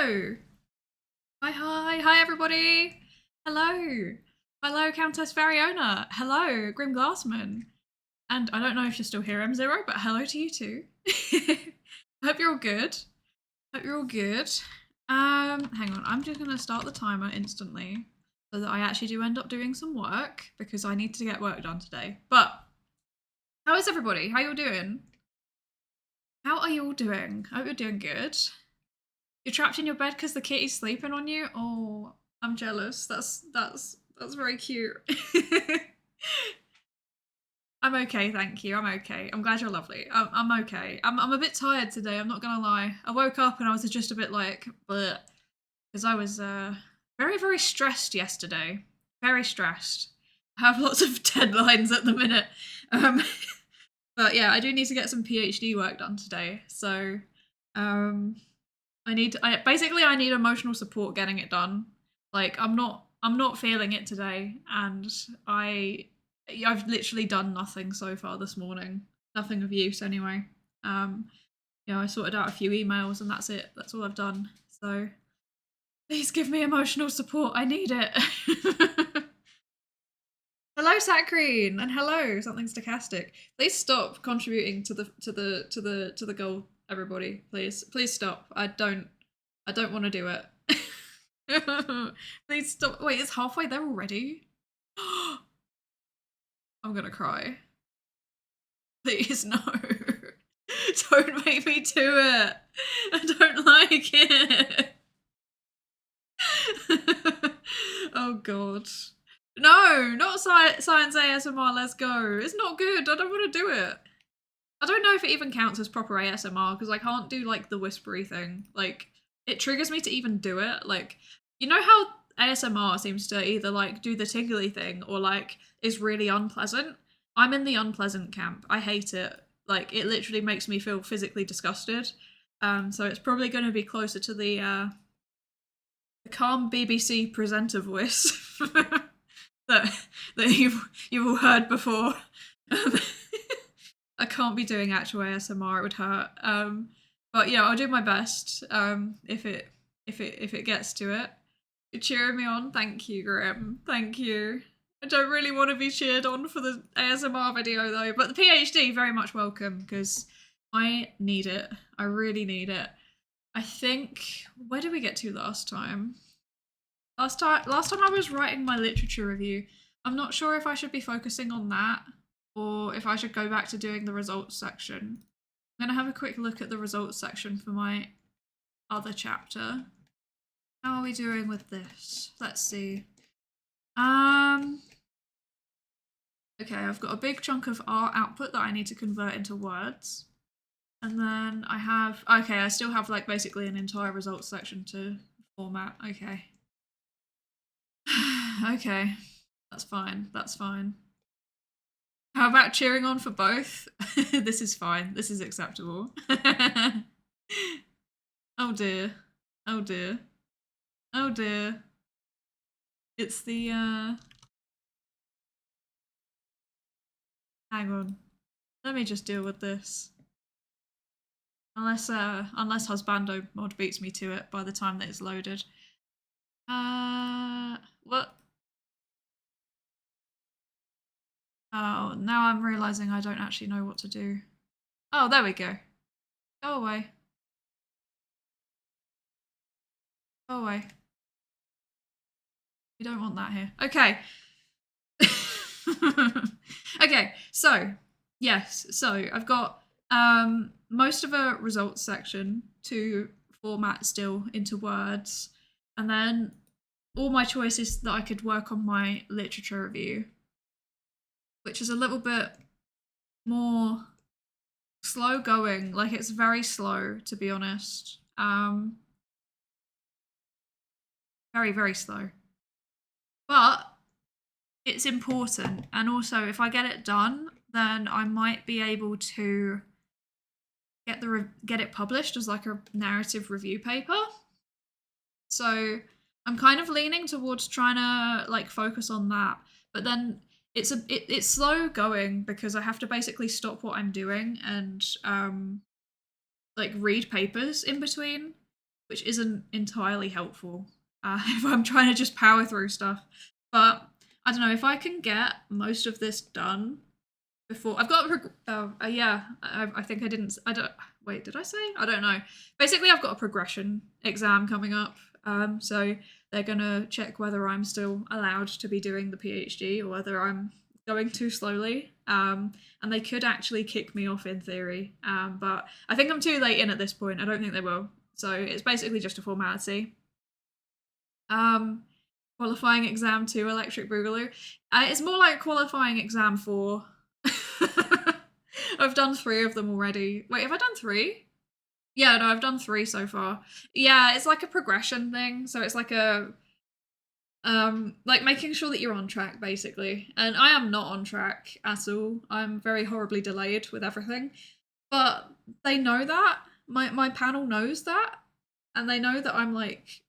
Hello. Hi everybody. Hello. Hello, Countess Variona. Hello, Grim Glassman. And I don't know if you're still here, M0, but hello to you too. Hope you're all good. Hope you're all good. Hang on, I'm just gonna start the timer instantly so that I actually do end up doing some work because I need to get work done today. But how is everybody? How you all doing? How are you all doing? I hope you're doing good. You're trapped in your bed because the kitty's sleeping on you? Oh, I'm jealous. That's very cute. I'm okay, thank you. I'm okay. I'm glad you're lovely. I'm okay. I'm a bit tired today, I'm not gonna lie. I woke up and I was just a bit like, bleh. Because I was very, very stressed yesterday. Very stressed. I have lots of deadlines at the minute. But yeah, I do need to get some PhD work done today. So I need emotional support getting it done. Like I'm not feeling it today, and I've literally done nothing so far this morning. Nothing of use anyway. I sorted out a few emails and that's it. That's all I've done. So please give me emotional support. I need it. Hello, Saccharine, and hello, something stochastic. Please stop contributing to the goal, everybody. Please stop. I don't want to do it. Please stop. Wait, it's halfway there already. I'm gonna cry. Please no. Don't make me do it. I don't like it. Oh god. No, not science ASMR, let's go. It's not good, I don't want to do it. I don't know if it even counts as proper ASMR, because I can't do, like, the whispery thing. Like, it triggers me to even do it. Like, you know how ASMR seems to either, like, do the tingly thing or, like, is really unpleasant? I'm in the unpleasant camp. I hate it. Like, it literally makes me feel physically disgusted. So it's probably going to be closer to the calm BBC presenter voice that you've all heard before. I can't be doing actual ASMR; it would hurt. But yeah, I'll do my best. If it gets to it, you're cheering me on. Thank you, Grim. Thank you. I don't really want to be cheered on for the ASMR video though, but the PhD very much welcome because I need it. I really need it. I think, where did we get to last time? Last time I was writing my literature review. I'm not sure if I should be focusing on that or if I should go back to doing the results section. I'm going to have a quick look at the results section for my other chapter. How are we doing with this? Let's see. Okay, I've got a big chunk of art output that I need to convert into words. And then I have, okay, I still have like basically an entire results section to format. Okay. Okay, that's fine. That's fine. How about cheering on for both? This is fine. This is acceptable. Oh dear. Oh dear. Oh dear. It's the, hang on. Let me just deal with this. Unless Husbando mod beats me to it by the time that it's loaded. What? Oh, now I'm realizing I don't actually know what to do. Oh, there we go. Go away. Go away. We don't want that here. Okay. Okay, so, yes. So, I've got most of a results section to format still into words. And then all my choices that I could work on my literature review, which is a little bit more slow going. Like, it's very slow, to be honest. Very, very slow. But it's important. And also, if I get it done, then I might be able to get it published as like a narrative review paper. So I'm kind of leaning towards trying to like focus on that. But then it's slow going because I have to basically stop what I'm doing and like read papers in between. which isn't entirely helpful if I'm trying to just power through stuff. But I don't know if I can get most of this done before I've got. Yeah, I think I didn't. I don't. Wait, did I say? I don't know. Basically, I've got a progression exam coming up. So they're gonna check whether I'm still allowed to be doing the PhD or whether I'm going too slowly. And they could actually kick me off in theory. But I think I'm too late in at this point. I don't think they will. So it's basically just a formality. Qualifying exam 2 Electric Boogaloo. It's more like qualifying exam 4. I've done 3 of them already. Wait, have I done 3? Yeah, no, I've done 3 so far. Yeah, it's like a progression thing. So it's like a like making sure that you're on track basically. And I am not on track at all. I'm very horribly delayed with everything. But they know that. My panel knows that. And they know that I'm like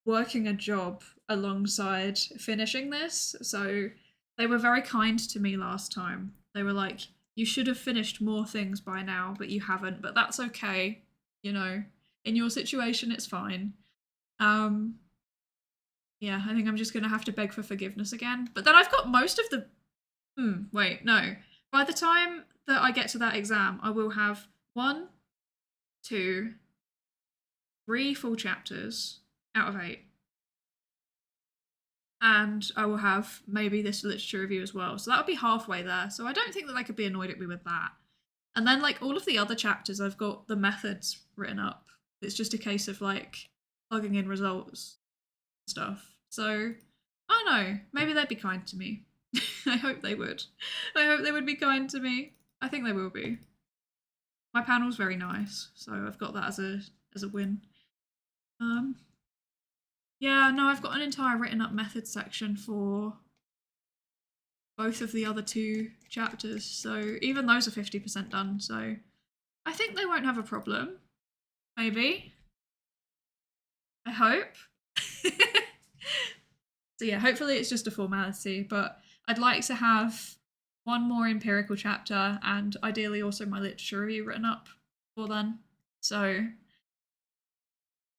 working a job alongside finishing this. So they were very kind to me last time. They were like, you should have finished more things by now, but you haven't. But that's okay. You know, in your situation, it's fine. Yeah, I think I'm just going to have to beg for forgiveness again. But then I've got most of the... wait, no. By the time that I get to that exam, I will have 1, 2, 3 full chapters out of 8. And I will have maybe this literature review as well. So that would be halfway there. So I don't think that they could be annoyed at me with that. And then like all of the other chapters, I've got the methods written up. It's just a case of like plugging in results and stuff. So I don't know, maybe they'd be kind to me. I hope they would. I hope they would be kind to me. I think they will be. My panel's very nice, so I've got that as a win. Yeah, no, I've got an entire written up method section for both of the other 2 chapters, so even those are 50% done, so I think they won't have a problem. Maybe. I hope. So yeah, hopefully it's just a formality, but I'd like to have 1 more empirical chapter and ideally also my literature review written up for then. So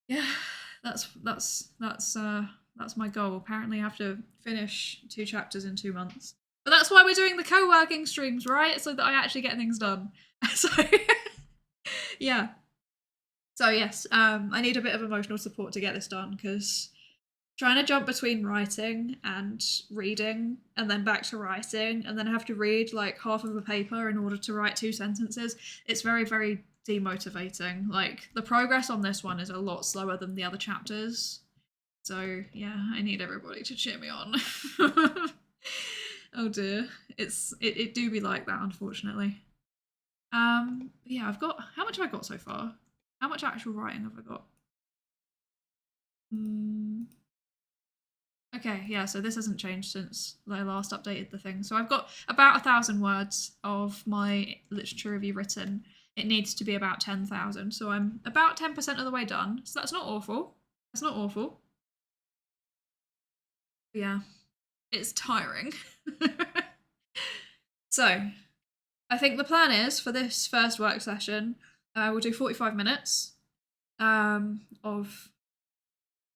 yeah, that's my goal. Apparently I have to finish 2 chapters in 2 months. But that's why we're doing the co-working streams, right? So that I actually get things done. So yeah. So yes, I need a bit of emotional support to get this done because trying to jump between writing and reading and then back to writing and then have to read like half of a paper in order to write 2 sentences, it's very, very demotivating. Like the progress on this one is a lot slower than the other chapters. So yeah, I need everybody to cheer me on. Oh dear. It do be like that, unfortunately. Yeah, I've got, how much have I got so far? How much actual writing have I got? Okay, yeah, so this hasn't changed since I last updated the thing. So I've got about 1,000 words of my literature review written. It needs to be about 10,000, so I'm about 10% of the way done. So that's not awful. That's not awful. But yeah, it's tiring. So I think the plan is for this first work session, we'll do 45 minutes of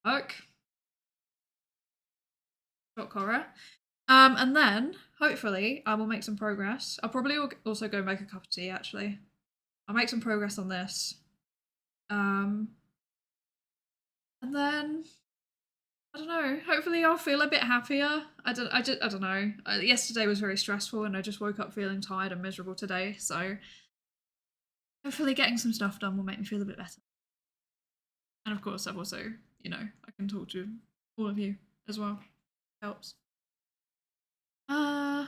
work. Shock horror. And then, hopefully, I will make some progress. I'll probably also go make a cup of tea, actually. I'll make some progress on this. And then, I don't know, hopefully I'll feel a bit happier. I don't know. Yesterday was very stressful and I just woke up feeling tired and miserable today, so hopefully getting some stuff done will make me feel a bit better. And of course, I've also, I can talk to all of you as well. Helps. Yeah,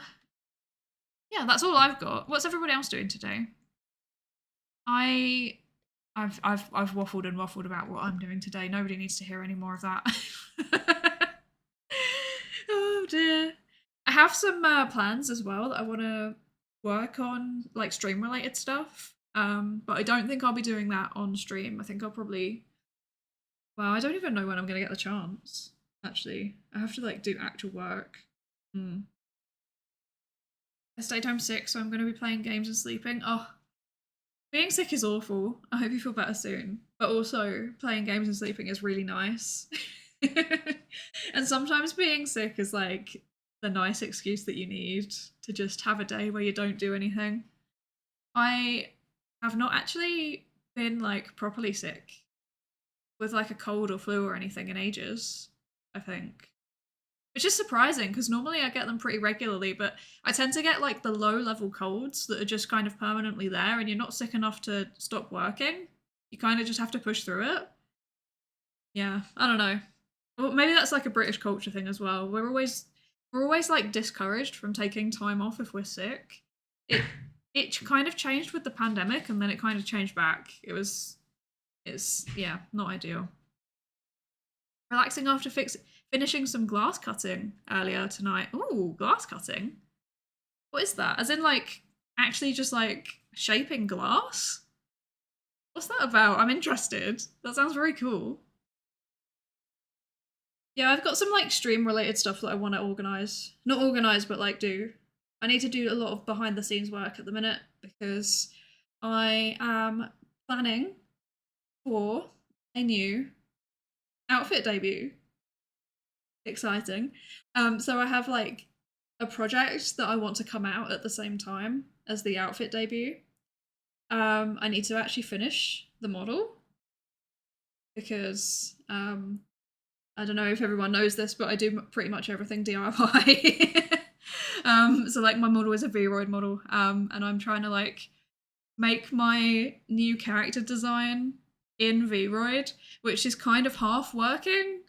that's all I've got. What's everybody else doing today? I've waffled and waffled about what I'm doing today. Nobody needs to hear any more of that. Oh dear. I have some plans as well that I want to work on, like stream related stuff. But I don't think I'll be doing that on stream. I think I'll probably, well, I don't even know when I'm gonna get the chance. Actually, I have to like do actual work. I stayed home sick, so I'm gonna be playing games and sleeping. Oh, Being sick is awful. I hope you feel better soon. But also, playing games and sleeping is really nice. And sometimes being sick is like the nice excuse that you need to just have a day where you don't do anything. I have not actually been like properly sick with like a cold or flu or anything in ages, I think. Which is surprising because normally I get them pretty regularly, but I tend to get like the low level colds that are just kind of permanently there and you're not sick enough to stop working. You kind of just have to push through it. Yeah, I don't know. Well, maybe that's like a British culture thing as well. We're always like discouraged from taking time off if we're sick. It it kind of changed with the pandemic and then it kind of changed back. It's yeah, not ideal. Relaxing after finishing some glass cutting earlier tonight. Ooh, glass cutting. What is that? As in like actually just like shaping glass? What's that about? I'm interested. That sounds very cool. Yeah, I've got some like stream related stuff that I want to organize. Not organize, but like do. I need to do a lot of behind the scenes work at the minute because I am planning for a new outfit debut. Exciting. So I have like a project that I want to come out at the same time as the outfit debut. I need to actually finish the model because I don't know if everyone knows this, but I do pretty much everything DIY. So like my model is a Vroid model, and I'm trying to like make my new character design in Vroid, which is kind of half working.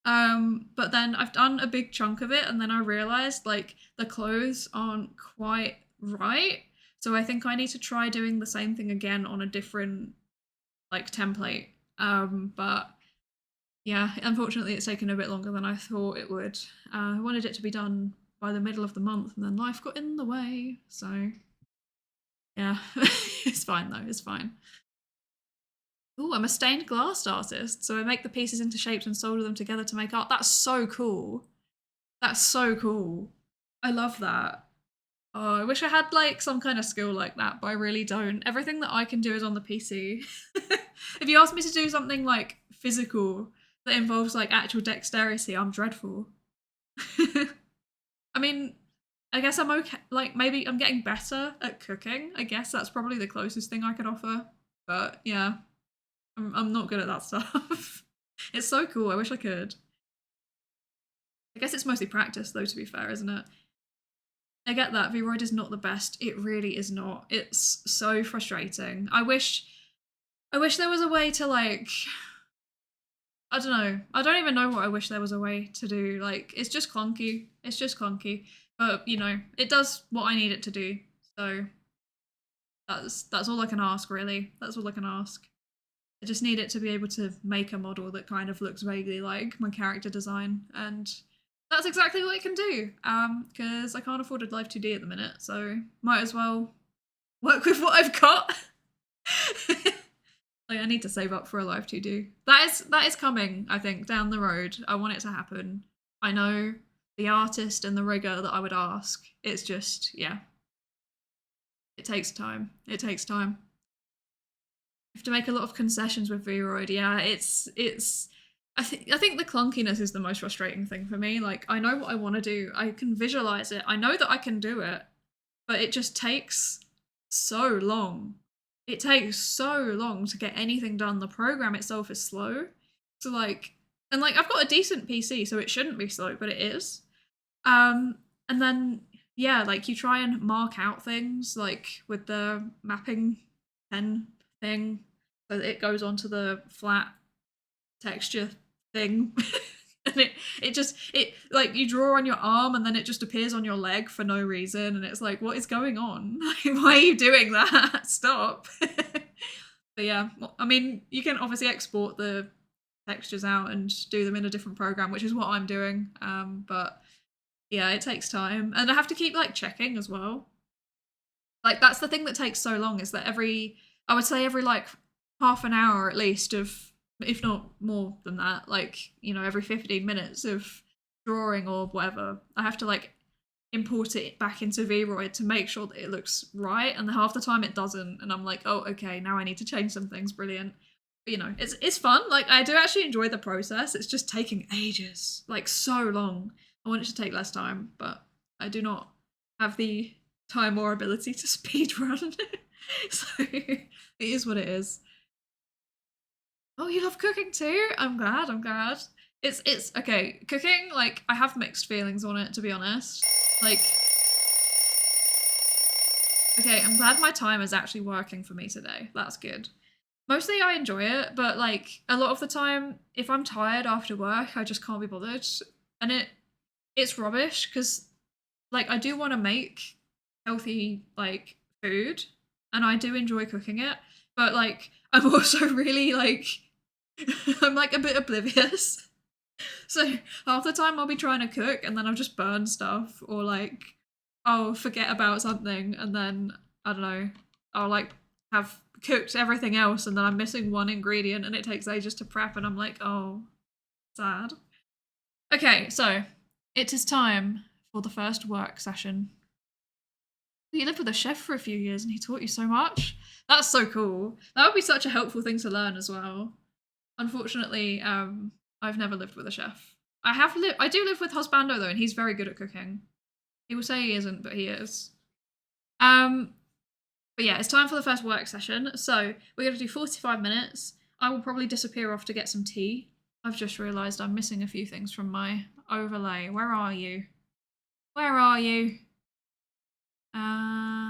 But then I've done a big chunk of it, and then I realized like the clothes aren't quite right. So I think I need to try doing the same thing again on a different like template. But yeah, unfortunately, it's taken a bit longer than I thought it would. I wanted it to be done by the middle of the month, and then life got in the way. So yeah, it's fine though. It's fine. Oh, I'm a stained glass artist, so I make the pieces into shapes and solder them together to make art. That's so cool. That's so cool. I love that. Oh, I wish I had like some kind of skill like that, but I really don't. Everything that I can do is on the PC. If you ask me to do something like physical that involves like actual dexterity, I'm dreadful. I mean, I guess I'm okay. Like maybe I'm getting better at cooking. I guess that's probably the closest thing I could offer. But yeah, I'm not good at that stuff. It's so cool. I wish I could. I guess it's mostly practice though, to be fair, isn't it? I get that. Vroid is not the best. It really is not. It's so frustrating. I wish there was a way to like I don't know. I don't even know what I wish there was a way to do. Like it's just clunky. It's just clunky. But you know, it does what I need it to do. So that's all I can ask really. That's all I can ask. I just need it to be able to make a model that kind of looks vaguely like my character design, and that's exactly what it can do. Because I can't afford a Live 2D at the minute, so might as well work with what I've got. Like I need to save up for a Live 2D. That is coming, I think, down the road. I want it to happen. I know the artist and the rigger that I would ask. It's just, yeah, it takes time. It takes time. You have to make a lot of concessions with Vroid. Yeah, it's. I think the clunkiness is the most frustrating thing for me. Like I know what I want to do. I can visualize it. I know that I can do it, but it just takes so long. It takes so long to get anything done. The program itself is slow. So like and like I've got a decent PC, so it shouldn't be slow, but it is. And then yeah, like you try and mark out things like with the mapping pen thing, so that it goes onto the flat texture thing. And it like you draw on your arm and then it just appears on your leg for no reason, and it's like what is going on? Why are you doing that? Stop. But yeah, I mean you can obviously export the textures out and do them in a different program, which is what I'm doing. But yeah, it takes time, and I have to keep like checking as well. Like that's the thing that takes so long, is that I would say every like half an hour at least of, if not more than that, like, you know, every 15 minutes of drawing or whatever, I have to like import it back into VRoid to make sure that it looks right, and half the time it doesn't, and I'm like, oh, okay, now I need to change some things. Brilliant. But, you know, it's fun. Like, I do actually enjoy the process. It's just taking ages, like so long. I want it to take less time, but I do not have the time or ability to speed run. So it is what it is. Oh, you love cooking too? I'm glad. I'm glad. It's okay. Cooking, like, I have mixed feelings on it, to be honest. Like, okay, I'm glad my time is actually working for me today. That's good. Mostly I enjoy it, but like a lot of the time, if I'm tired after work, I just can't be bothered. And it's rubbish because like I do want to make healthy like food and I do enjoy cooking it, but like I'm also really like I'm like a bit oblivious. So half the time I'll be trying to cook and then I'll just burn stuff or like I'll forget about something and then I don't know, I'll like have cooked everything else and then I'm missing one ingredient and it takes ages to prep and I'm like, oh, sad. Okay, so it is time for the first work session. You lived with a chef for a few years and he taught you so much. That's so cool. That would be such a helpful thing to learn as well. Unfortunately, I've never lived with a chef. I do live with Husbando though, and he's very good at cooking. He will say he isn't, but he is. Um, but yeah, it's time for the first work session. So we're gonna do 45 minutes. I will probably disappear off to get some tea. I've just realised I'm missing a few things from my overlay. Where are you? Where are you?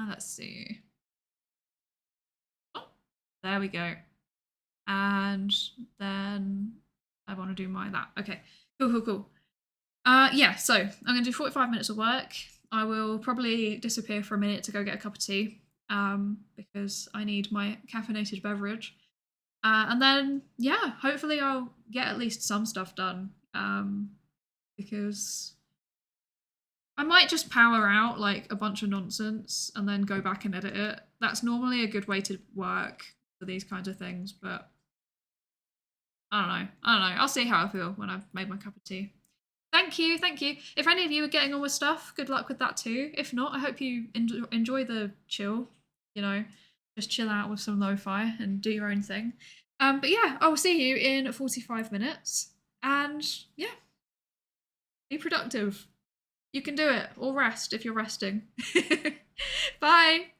Let's see. Oh, there we go. And then I want to do that. Okay, cool. Yeah, so I'm going to do 45 minutes of work. I will probably disappear for a minute to go get a cup of tea because I need my caffeinated beverage. And then, yeah, hopefully I'll get at least some stuff done because I might just power out like a bunch of nonsense and then go back and edit it. That's normally a good way to work for these kinds of things, but I don't know. I'll see how I feel when I've made my cup of tea. Thank you, thank you. If any of you are getting on with stuff, good luck with that too. If not, I hope you enjoy the chill. You know, just chill out with some lo-fi and do your own thing. But yeah, I will see you in 45 minutes. And yeah, be productive. You can do it, or rest if you're resting. Bye.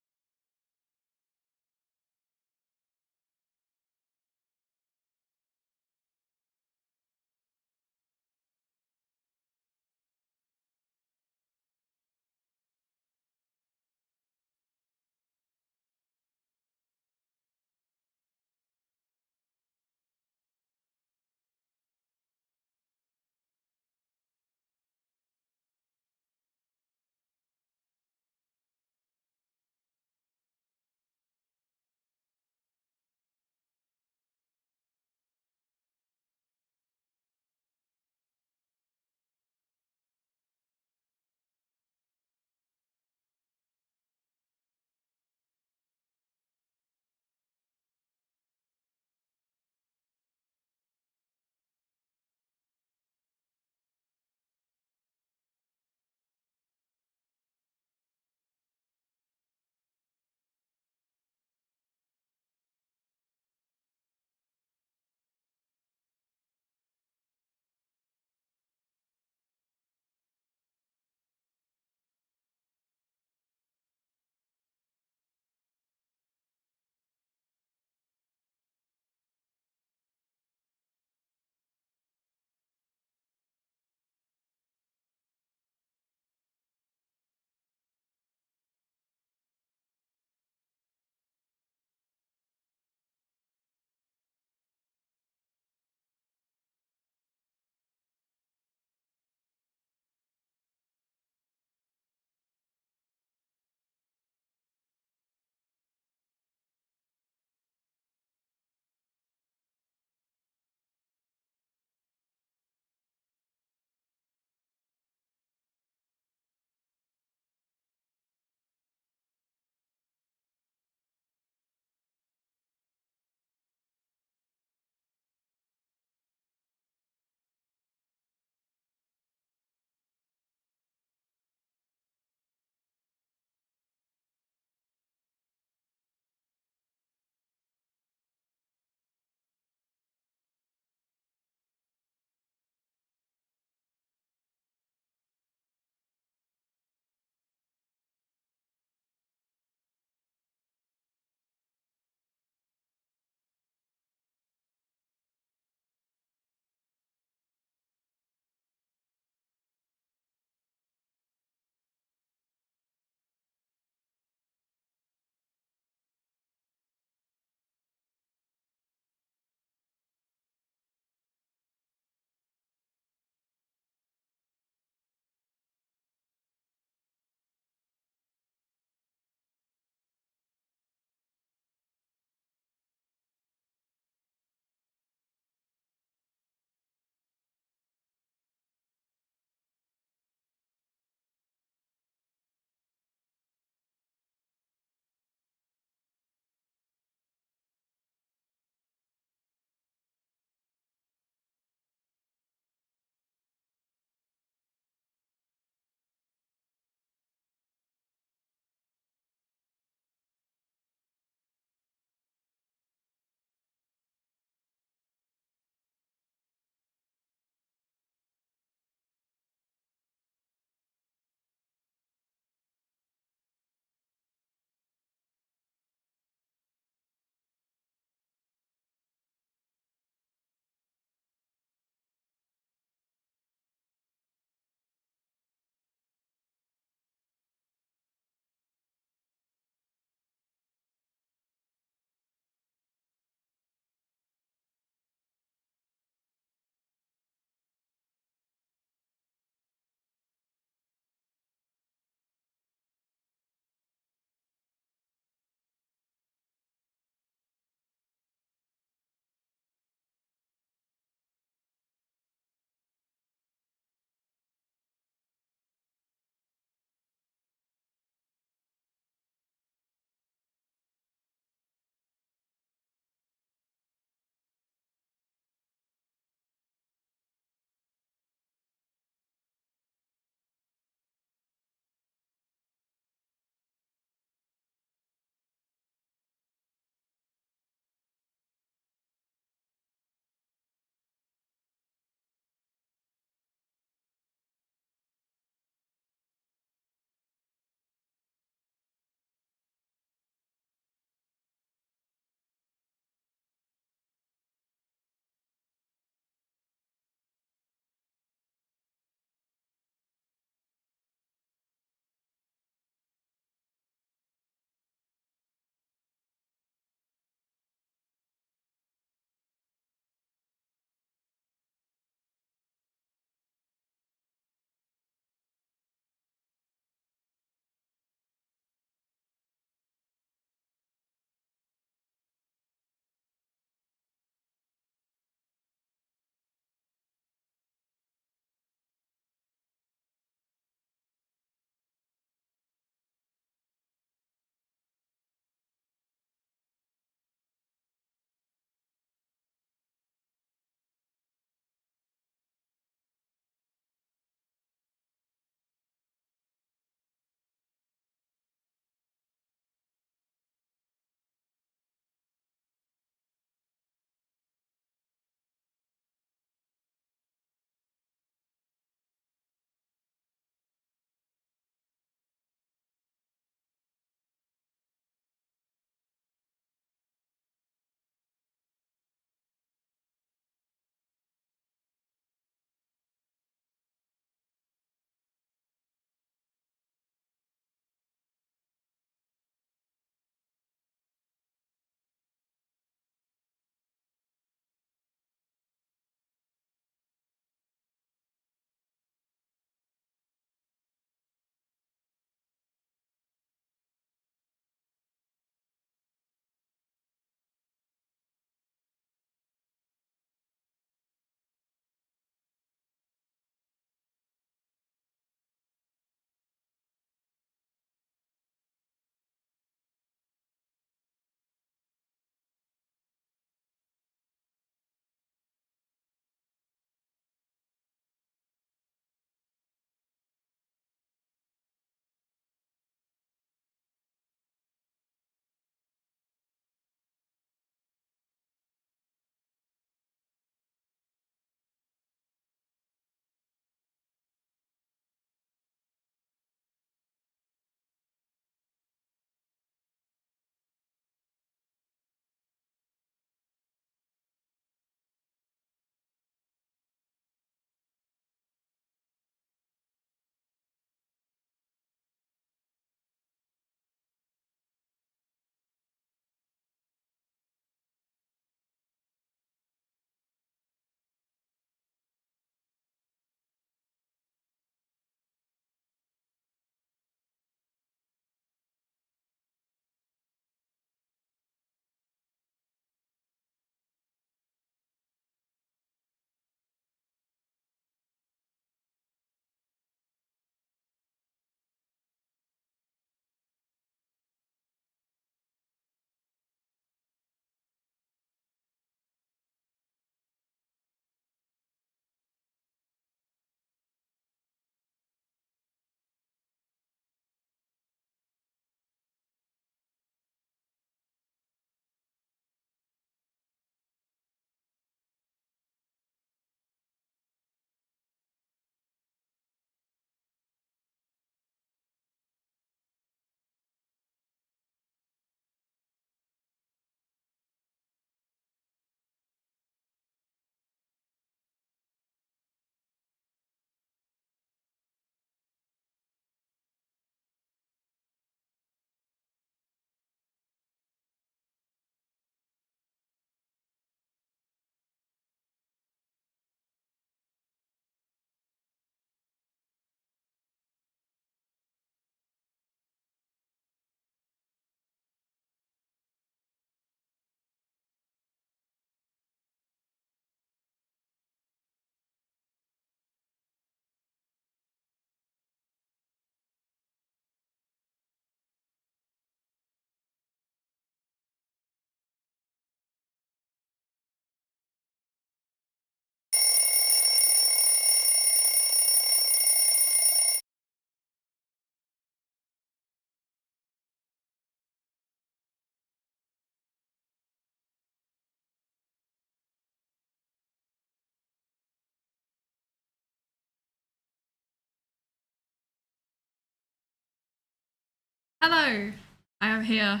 Hello, I am here.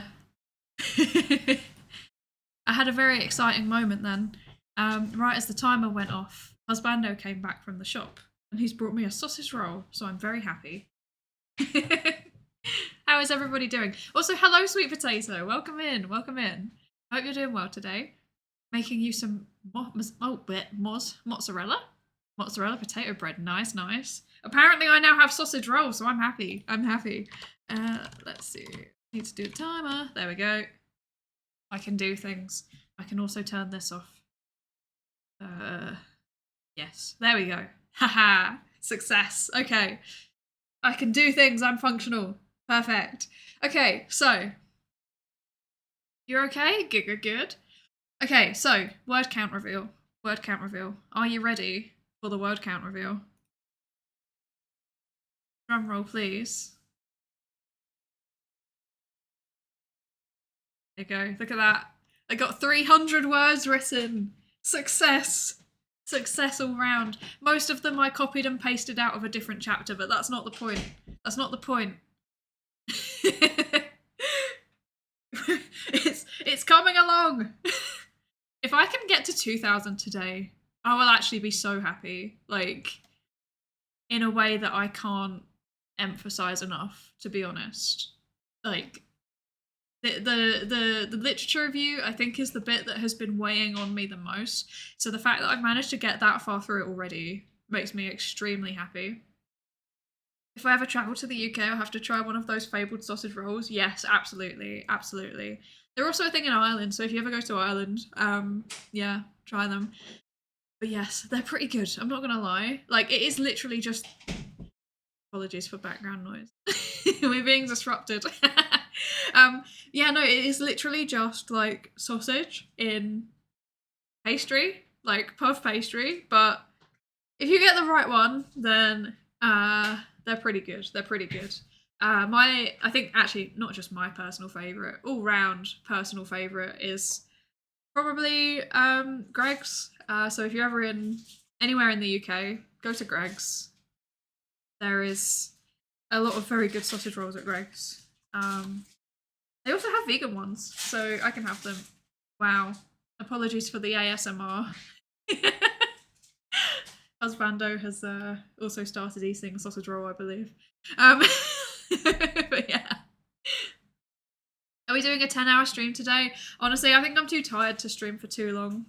I had a very exciting moment then. Right as the timer went off, Husbando came back from the shop and he's brought me a sausage roll, so I'm very happy. How is everybody doing? Also, hello, sweet potato. Welcome in. Welcome in. I hope you're doing well today. Making you some mozzarella potato bread. Nice, nice. Apparently, I now have sausage rolls, so I'm happy. I'm happy. Let's see. Need to do a timer. There we go. I can do things. I can also turn this off. Yes. There we go. Haha. Success. Okay. I can do things. I'm functional. Perfect. Okay, so. You're okay? Good, good, good. Okay, so word count reveal. Word count reveal. Are you ready for the word count reveal? Drum roll, please. There you go. Look at that. I got 300 words written. Success. Success all round. Most of them I copied and pasted out of a different chapter, but that's not the point. That's not the point. It's coming along. If I can get to 2,000 today, I will actually be so happy. Like, in a way that I can't emphasize enough, to be honest. Like, the literature review, I think, is the bit that has been weighing on me the most. So the fact that I've managed to get that far through it already makes me extremely happy. If I ever travel to the UK, I'll have to try one of those fabled sausage rolls. Yes, absolutely, absolutely. They're also a thing in Ireland, so if you ever go to Ireland, yeah, try them. But yes, they're pretty good. I'm not gonna lie. Like, it is literally just. Apologies for background noise. We're being disrupted. Yeah, no, it is literally just like sausage in pastry, like puff pastry. But if you get the right one, then they're pretty good. They're pretty good. I think actually not just my personal favorite, all round personal favorite is probably Greg's. So if you're ever anywhere in the UK, go to Greg's. There is a lot of very good sausage rolls at Greg's. They also have vegan ones, so I can have them. Wow. Apologies for the ASMR. Husbando has also started eating a sausage roll, I believe. But yeah. Are we doing a 10-hour stream today? Honestly, I think I'm too tired to stream for too long.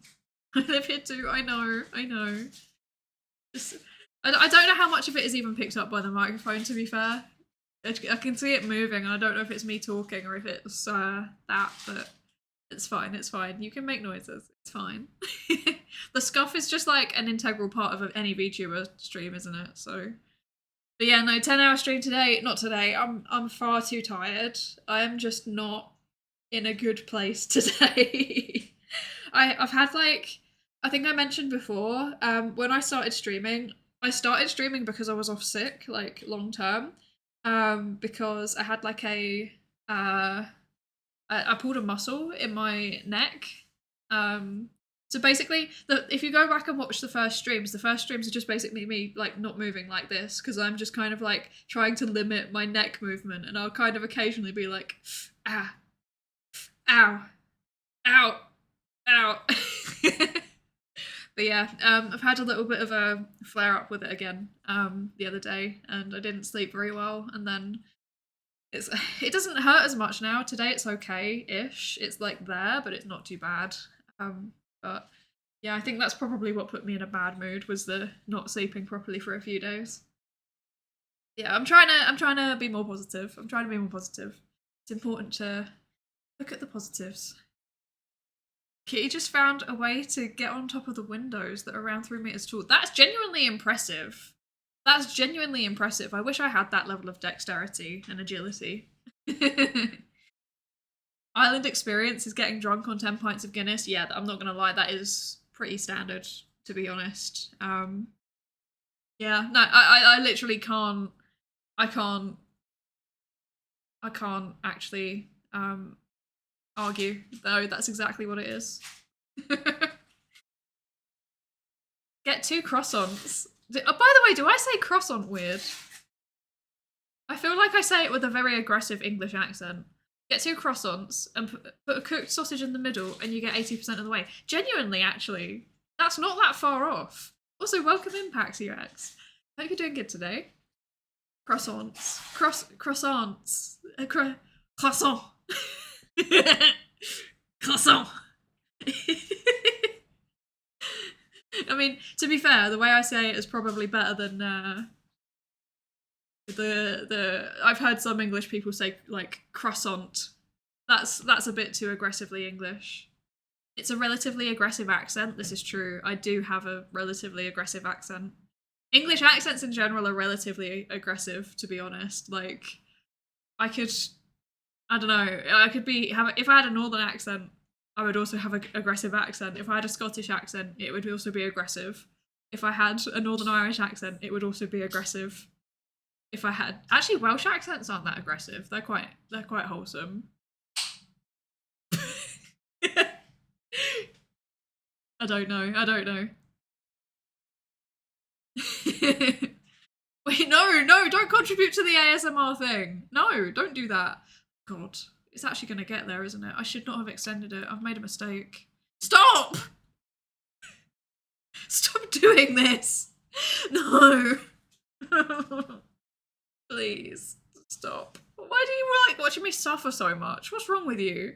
I live here too. I know. I don't know how much of it is even picked up by the microphone, to be fair. I can see it moving, and I don't know if it's me talking or if it's that, but it's fine, it's fine. You can make noises, it's fine. The scuff is just like an integral part of any VTuber stream, isn't it? So, but yeah, no, 10-hour stream today. Not today. I'm far too tired. I am just not in a good place today. I've had like, I think I mentioned before, when I started streaming because I was off sick, like long term, because I had like I pulled a muscle in my neck. So basically, if you go back and watch the first streams are just basically me like not moving like this because I'm just kind of like trying to limit my neck movement, and I'll kind of occasionally be like, ah, ow, ow, ow. But yeah, I've had a little bit of a flare up with it again the other day, and I didn't sleep very well, and then it doesn't hurt as much now. Today it's okay-ish. It's like there, but it's not too bad. But yeah, I think that's probably what put me in a bad mood was the not sleeping properly for a few days. Yeah, I'm trying to be more positive. It's important to look at the positives. Kitty just found a way to get on top of the windows that are around 3 meters tall. That's genuinely impressive. I wish I had that level of dexterity and agility. Island experience is getting drunk on 10 pints of Guinness. Yeah, I'm not gonna lie, that is pretty standard, to be honest. Yeah, no, I literally can't. I can't actually argue, though. That's exactly what it is. Get 2 croissants. Oh, by the way, do I say croissant weird? I feel like I say it with a very aggressive English accent. Get 2 croissants and put a cooked sausage in the middle and you get 80% of the way. Genuinely, actually. That's not that far off. Also, welcome in, Paxi Rex. Hope you're doing good today. Croissants. Croissants. Croissant. Croissant. I mean, to be fair, the way I say it is probably better than I've heard some English people say like croissant. That's a bit too aggressively English. It's a relatively aggressive accent. This is true. I do have a relatively aggressive accent. English accents in general are relatively aggressive, to be honest. Like, I don't know. If I had a northern accent, I would also have an aggressive accent. If I had a Scottish accent, it would also be aggressive. If I had a Northern Irish accent, it would also be aggressive. If I had actually Welsh accents aren't that aggressive. They're quite wholesome. I don't know. Wait, no, don't contribute to the ASMR thing. No, don't do that. God, it's actually going to get there, isn't it? I should not have extended it. I've made a mistake. Stop! Stop doing this! No. Please, stop. Why do you like watching me suffer so much? What's wrong with you?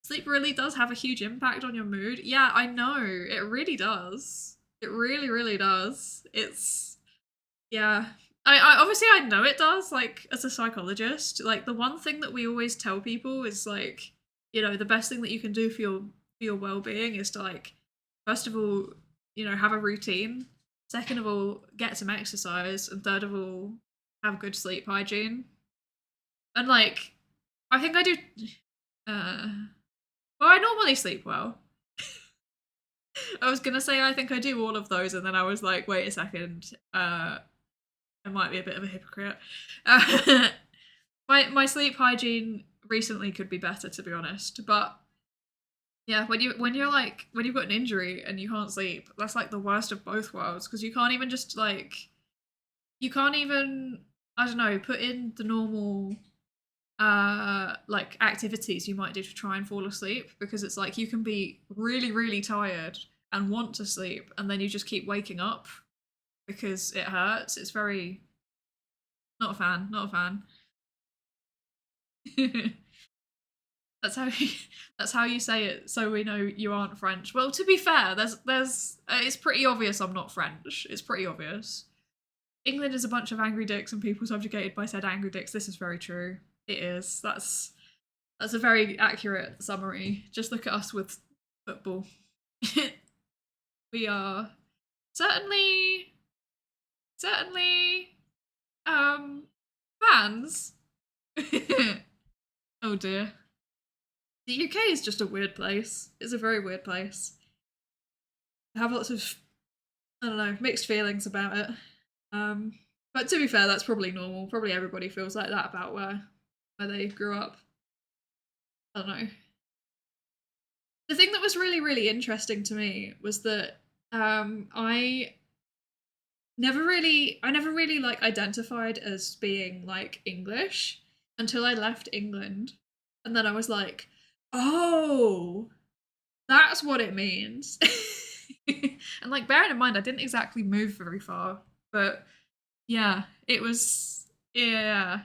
Sleep really does have a huge impact on your mood. Yeah, I know. It really does. It really, really does. It's... yeah. I obviously I know it does, like, as a psychologist. Like, the one thing that we always tell people is, like, you know, the best thing that you can do for your well-being is to, like, first of all, you know, have a routine. Second of all, get some exercise. And third of all, have good sleep hygiene. And, like, I think I do... well, I normally sleep well. I was gonna say I think I do all of those, and then I was like, wait a second, I might be a bit of a hypocrite. My sleep hygiene recently could be better, to be honest. But yeah, when you've got an injury and you can't sleep, that's like the worst of both worlds, because you can't even just like I don't know, put in the normal like activities you might do to try and fall asleep, because it's like you can be really, really tired and want to sleep, and then you just keep waking up because it hurts. It's very... not a fan. That's how you say it, so we know you aren't French. Well, to be fair, there's it's pretty obvious I'm not French. It's pretty obvious. England is a bunch of angry dicks and people subjugated by said angry dicks. This is very true. It is. That's a very accurate summary. Just look at us with football. We are certainly fans. Oh dear. The UK is just a weird place. It's a very weird place. I have lots of, I don't know, mixed feelings about it. But to be fair, that's probably normal. Probably everybody feels like that about where they grew up. I don't know. The thing that was really, really interesting to me was that I never really like identified as being like English until I left England. And then I was like, oh, that's what it means. And like, bearing in mind, I didn't exactly move very far, but yeah, it was kind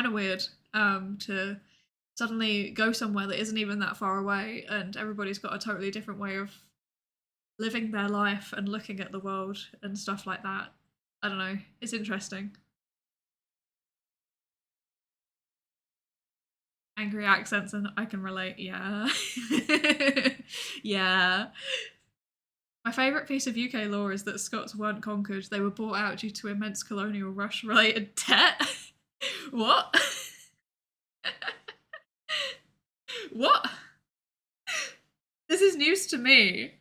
of weird to suddenly go somewhere that isn't even that far away, and everybody's got a totally different way of living their life and looking at the world and stuff like that. I don't know. It's interesting. Angry accents, and I can relate. Yeah. Yeah. My favourite piece of UK lore is that Scots weren't conquered. They were bought out due to immense colonial rush-related debt. What? What? This is news to me.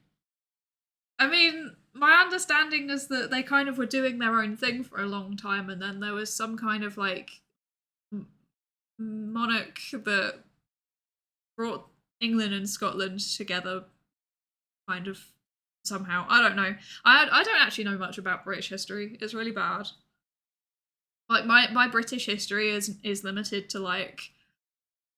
I mean, my understanding is that they kind of were doing their own thing for a long time, and then there was some kind of like monarch that brought England and Scotland together, kind of somehow. I don't know. I don't actually know much about British history. It's really bad. Like my British history is limited to like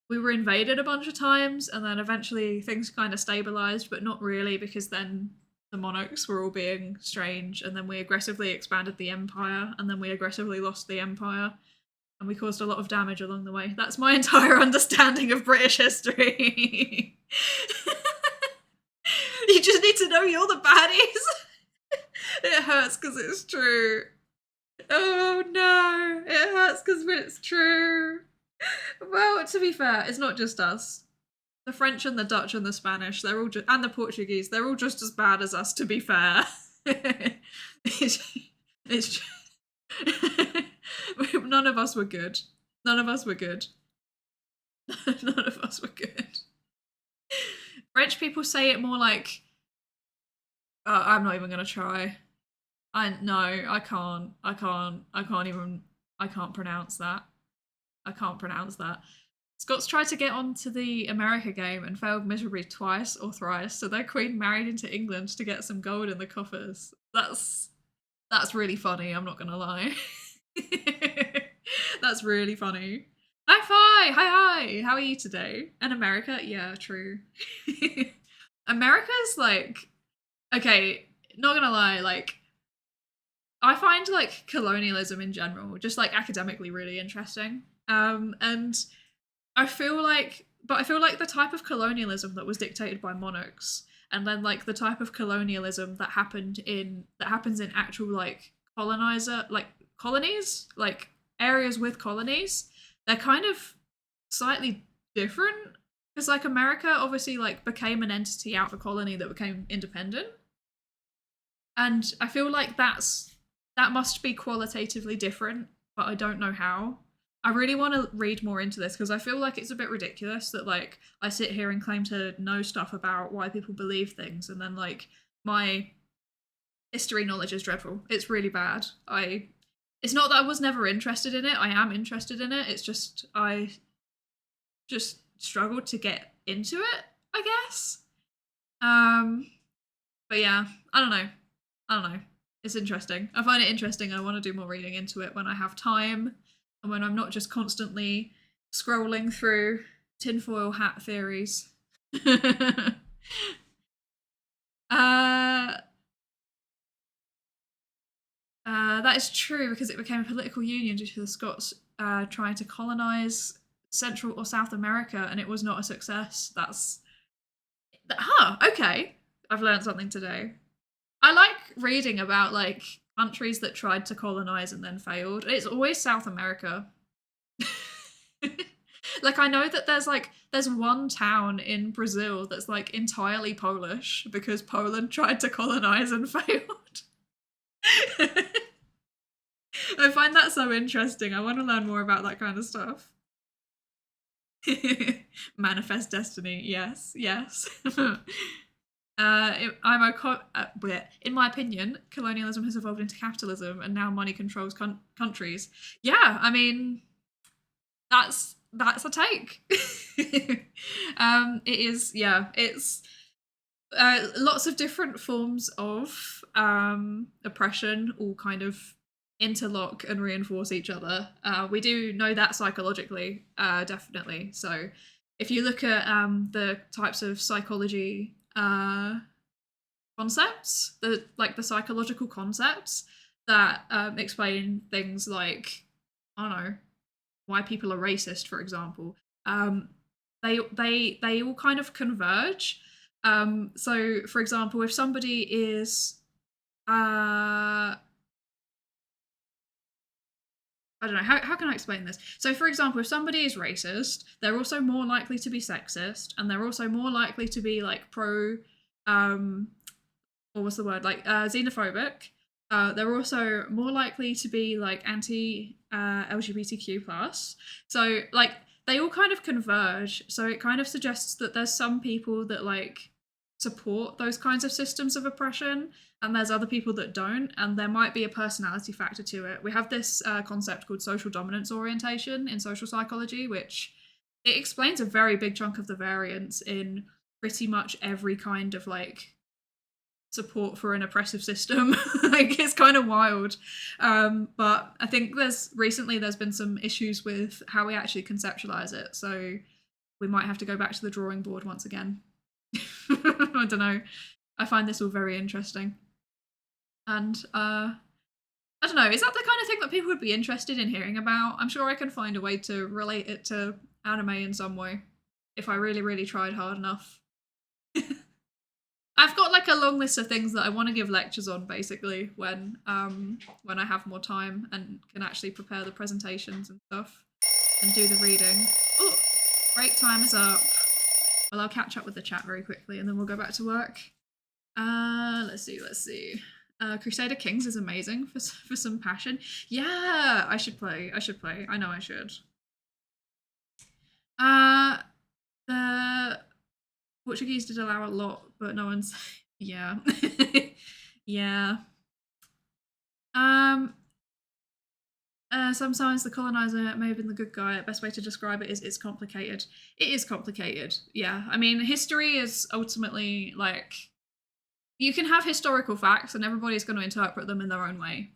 we were invaded a bunch of times and then eventually things kind of stabilized, but not really because then the monarchs were all being strange and then we aggressively expanded the empire and then we aggressively lost the empire and we caused a lot of damage along the way. That's my entire understanding of British history. You just need to know you're the baddies. It hurts because it's true. Oh no, it hurts because it's true. Well, to be fair, it's not just us. The French and the Dutch and the Spanish, they're all and the Portuguese, they're all just as bad as us, to be fair. it's none of us were good. None of us were good. None of us were good. French people say it more like, I'm not even gonna try. I can't pronounce that. I can't pronounce that. Scots tried to get onto the America game and failed miserably twice or thrice, so their queen married into England to get some gold in the coffers. That's really funny, I'm not gonna lie. That's really funny. Hi, hi, how are you today? And America? Yeah, true. America's like, okay, not gonna lie, like, I find like colonialism in general, just like academically really interesting. And I feel like the type of colonialism that was dictated by monarchs and then like the type of colonialism that happens in actual like colonies, like areas with colonies, they're kind of slightly different because like America obviously like became an entity out of a colony that became independent. And I feel like that must be qualitatively different, but I don't know how. I really want to read more into this because I feel like it's a bit ridiculous that like I sit here and claim to know stuff about why people believe things and then like my history knowledge is dreadful. It's really bad. It's not that I was never interested in it. I am interested in it. It's just I just struggled to get into it, I guess. But yeah, I don't know. It's interesting. I find it interesting. I want to do more reading into it when I have time and when I'm not just constantly scrolling through tinfoil hat theories. That is true because it became a political union due to the Scots trying to colonize Central or South America, and it was not a success. Okay. I've learned something today. I like reading about like countries that tried to colonize and then failed. It's always South America. Like I know that there's one town in Brazil that's like entirely Polish because Poland tried to colonize and failed. I find that so interesting. I want to learn more about that kind of stuff. Manifest destiny. Yes. In my opinion, colonialism has evolved into capitalism, and now money controls countries. Yeah, I mean, that's a take. It is. Yeah, it's lots of different forms of oppression, all kind of interlock and reinforce each other. We do know that psychologically, definitely. So, if you look at the types of psychology concepts, the psychological concepts that explain things like, I don't know, why people are racist, for example. They all kind of converge. So, for example, if somebody is I don't know, how can I explain this? So, for example, if somebody is racist, they're also more likely to be sexist, and they're also more likely to be like pro, or what's the word? Like xenophobic. They're also more likely to be like anti LGBTQ plus. So, like, they all kind of converge. So it kind of suggests that there's some people that like support those kinds of systems of oppression, and there's other people that don't, and there might be a personality factor to it. We have this concept called social dominance orientation in social psychology, which it explains a very big chunk of the variance in pretty much every kind of like support for an oppressive system. Like, it's kind of wild. But I think there's been some issues with how we actually conceptualize it. So we might have to go back to the drawing board once again. I don't know. I find this all very interesting. And I don't know, is that the kind of thing that people would be interested in hearing about? I'm sure I can find a way to relate it to anime in some way if I really, really tried hard enough. I've got like a long list of things that I want to give lectures on, basically, when I have more time and can actually prepare the presentations and stuff and do the reading. Oh, break time is up. Well, I'll catch up with the chat very quickly and then we'll go back to work. Let's see. Crusader Kings is amazing for some passion. Yeah, I should play. I know I should. The Portuguese did allow a lot, but no one's... Yeah. Yeah. Sometimes the colonizer may have been the good guy. Best way to describe it is it's complicated. It is complicated, yeah. I mean, history is ultimately, like... You can have historical facts and everybody's going to interpret them in their own way.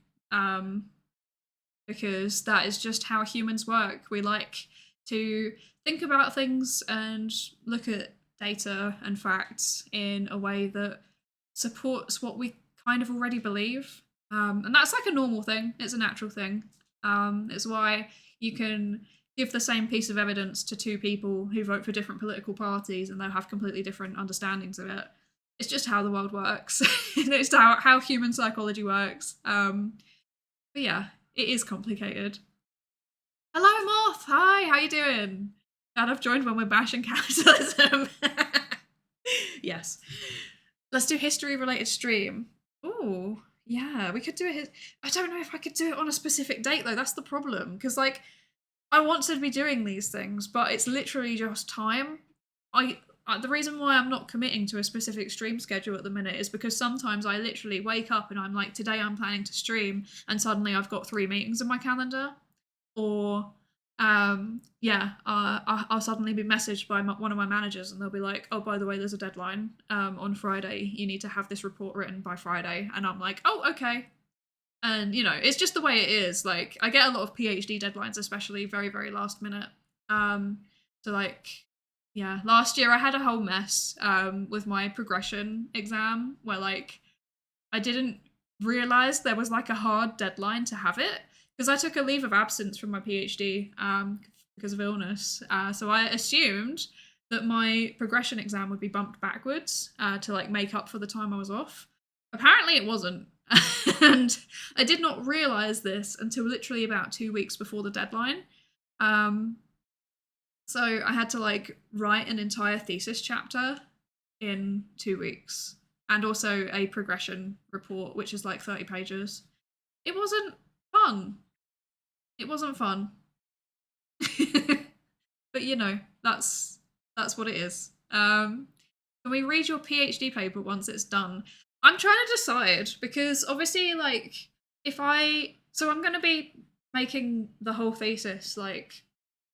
Because that is just how humans work. We like to think about things and look at data and facts in a way that supports what we kind of already believe. And that's like a normal thing. It's a natural thing. It's why you can give the same piece of evidence to two people who vote for different political parties and they'll have completely different understandings of it. It's just how the world works. It's how human psychology works. But yeah, it is complicated. Hello, Moth. Hi, how you doing? Glad I've joined when we're bashing capitalism. Yes. Let's do history-related stream. Ooh, yeah, we could do it. I don't know if I could do it on a specific date, though. That's the problem. Because, like, I want to be doing these things, but it's literally just time. The reason why I'm not committing to a specific stream schedule at the minute is because sometimes I literally wake up and I'm like, today I'm planning to stream, and suddenly I've got 3 meetings in my calendar. Or, I'll suddenly be messaged by one of my managers and they'll be like, oh, by the way, there's a deadline on Friday. You need to have this report written by Friday. And I'm like, oh, okay. And, you know, it's just the way it is. Like, I get a lot of PhD deadlines, especially very, very last minute. So, like... Yeah, last year I had a whole mess with my progression exam where, like, I didn't realise there was, like, a hard deadline to have it because I took a leave of absence from my PhD because of illness. So I assumed that my progression exam would be bumped backwards to, like, make up for the time I was off. Apparently it wasn't. And I did not realise this until literally about 2 weeks before the deadline. So I had to, like, write an entire thesis chapter in 2 weeks and also a progression report, which is like 30 pages. It wasn't fun. It wasn't fun. But, you know, that's what it is. Can we read your PhD paper once it's done? I'm trying to decide because obviously, like, so I'm going to be making the whole thesis, like,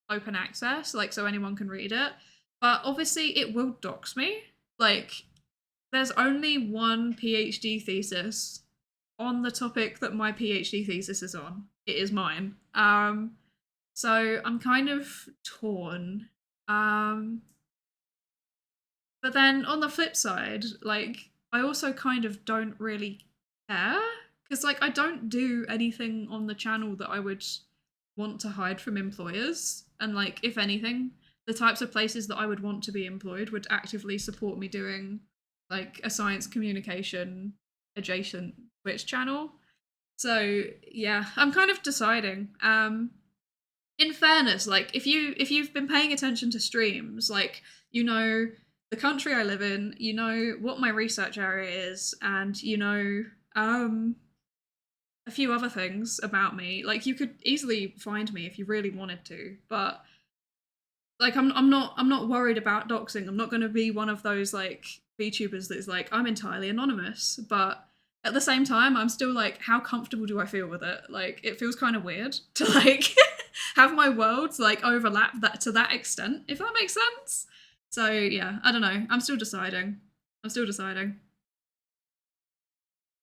open access, like, so anyone can read it, but obviously it will dox me. Like, there's only one PhD thesis on the topic that my PhD thesis is on. It is mine. So I'm kind of torn. But then on the flip side, like, I also kind of don't really care because, like, I don't do anything on the channel that I would want to hide from employers. And, like, if anything, the types of places that I would want to be employed would actively support me doing, like, a science communication adjacent Twitch channel. So yeah, I'm kind of deciding. In fairness, like, if you've been paying attention to streams, like, you know the country I live in, you know what my research area is, and you know a few other things about me. Like, you could easily find me if you really wanted to, but, like, I'm not worried about doxing. I'm not going to be one of those, like, VTubers that's like, I'm entirely anonymous, but at the same time, I'm still like, how comfortable do I feel with it? Like, it feels kind of weird to, like, have my worlds, like, overlap that to that extent, if that makes sense. So yeah, I don't know. I'm still deciding.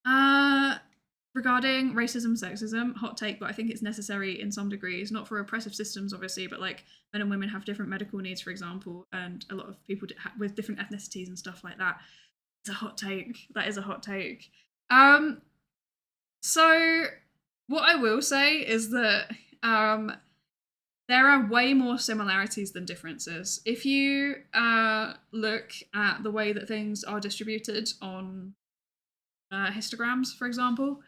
Uh, Regarding racism, sexism, hot take, but I think it's necessary in some degrees, not for oppressive systems, obviously, but like men and women have different medical needs, for example, and a lot of people with different ethnicities and stuff like that. It's a hot take. That is a hot take. Um, so what I will say is that there are way more similarities than differences. If you look at the way that things are distributed on histograms, for example,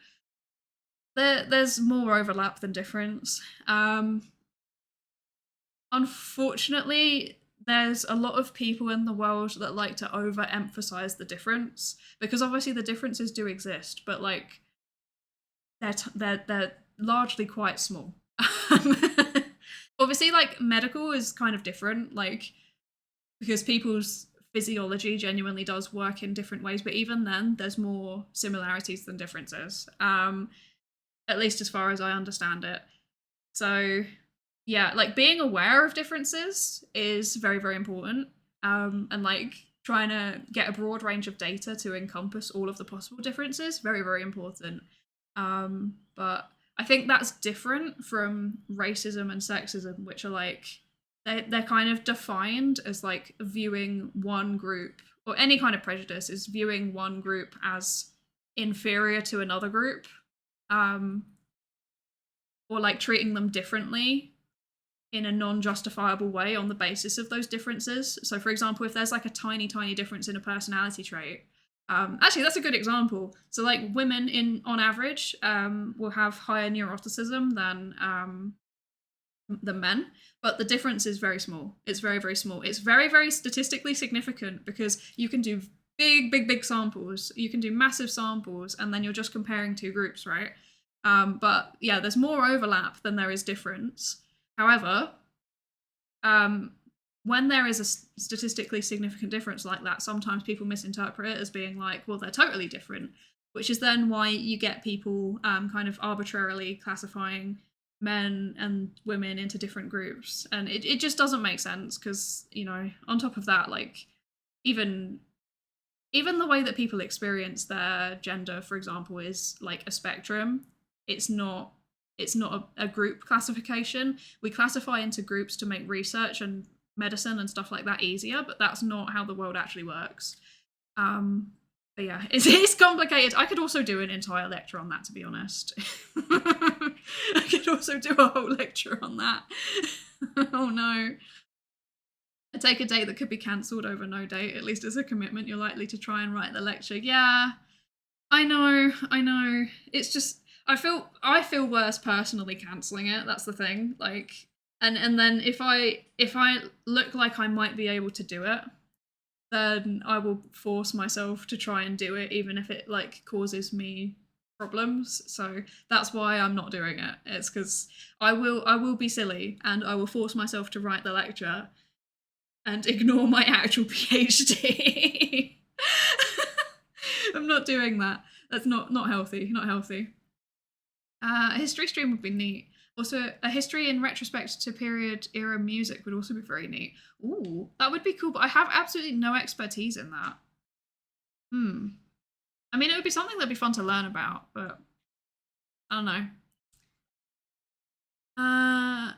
there's more overlap than difference. Unfortunately, there's a lot of people in the world that like to overemphasize the difference because obviously the differences do exist, but like they're largely quite small. Obviously, like medical is kind of different, like because people's physiology genuinely does work in different ways, but even then, there's more similarities than differences. At least as far as I understand it. So yeah, like being aware of differences is very, very important. And like trying to get a broad range of data to encompass all of the possible differences, very, very important. But I think that's different from racism and sexism, which are like they're kind of defined as like viewing one group or any kind of prejudice is viewing one group as inferior to another group, um, or like treating them differently in a non-justifiable way on the basis of those differences. So, for example, if there's like a tiny, tiny difference in a personality trait, actually, that's a good example. So, like women on average will have higher neuroticism than men, but the difference is very small. It's very, very small. It's very, very statistically significant because you can do big, big, big samples. You can do massive samples, and then you're just comparing two groups, right? But yeah, there's more overlap than there is difference. However, when there is a statistically significant difference like that, sometimes people misinterpret it as being like, well, they're totally different, which is then why you get people kind of arbitrarily classifying men and women into different groups. And it just doesn't make sense because, you know, on top of that, like even the way that people experience their gender, for example, is like a spectrum. It's not a group classification. We classify into groups to make research and medicine and stuff like that easier, but that's not how the world actually works. But yeah, it's complicated. I could also do an entire lecture on that, to be honest. I could also do a whole lecture on that. Oh no. I take a date that could be cancelled over no date, at least as a commitment. You're likely to try and write the lecture. Yeah, I know. It's just I feel worse personally cancelling it. That's the thing. Like, and then if I look like I might be able to do it, then I will force myself to try and do it, even if it like causes me problems. So that's why I'm not doing it. It's because I will be silly and I will force myself to write the lecture and ignore my actual PhD. I'm not doing that. That's not healthy. Not healthy. A history stream would be neat. Also, a history in retrospect to period era music would also be very neat. Ooh, that would be cool, but I have absolutely no expertise in that. Hmm. I mean, it would be something that'd be fun to learn about, but I don't know. Uh,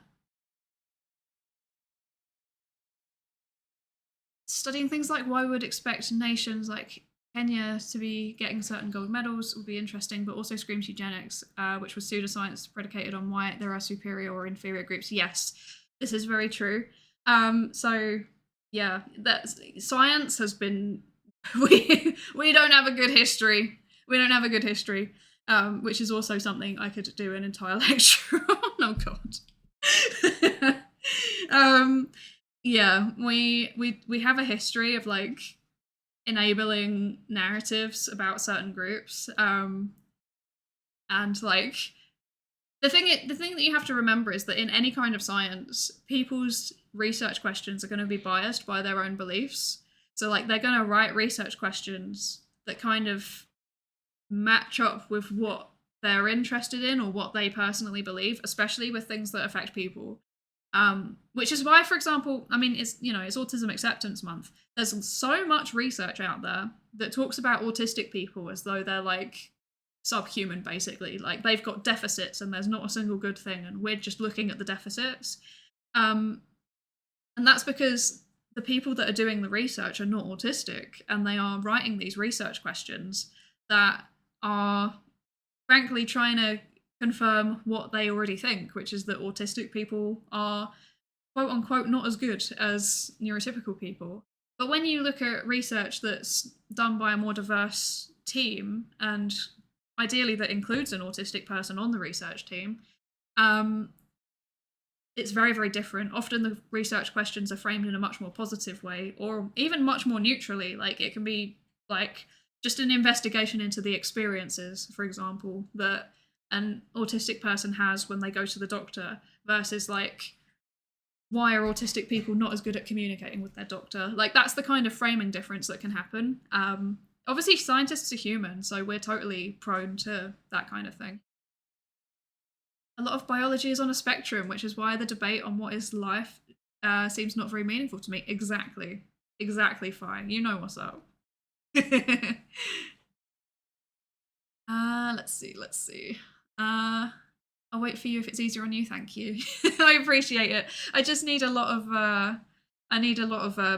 Studying things like why we would expect nations like Kenya to be getting certain gold medals would be interesting, but also screams eugenics, which was pseudoscience predicated on why there are superior or inferior groups. Yes, this is very true. So yeah, that science has been we don't have a good history. We don't have a good history, which is also something I could do an entire lecture on. Oh God. um, yeah, we have a history of like enabling narratives about certain groups, and like the thing that you have to remember is that in any kind of science, people's research questions are going to be biased by their own beliefs. So like they're going to write research questions that kind of match up with what they're interested in or what they personally believe, especially with things that affect people. Which is why, for example, I mean, it's Autism Acceptance Month. There's so much research out there that talks about autistic people as though they're like subhuman, basically. Like, they've got deficits and there's not a single good thing, and we're just looking at the deficits. And that's because the people that are doing the research are not autistic, and they are writing these research questions that are frankly trying to confirm what they already think, which is that autistic people are quote unquote not as good as neurotypical people. But when you look at research that's done by a more diverse team, and ideally that includes an autistic person on the research team, it's very, very different. Often the research questions are framed in a much more positive way, or even much more neutrally. Like, it can be like just an investigation into the experiences, for example, that an autistic person has when they go to the doctor, versus like, why are autistic people not as good at communicating with their doctor? Like, that's the kind of framing difference that can happen. Obviously, scientists are human, so we're totally prone to that kind of thing. A lot of biology is on a spectrum, which is why the debate on what is life seems not very meaningful to me. Exactly. Exactly fine. You know what's up. Let's see. I'll wait for you if it's easier on you, thank you. I appreciate it. I just need a lot of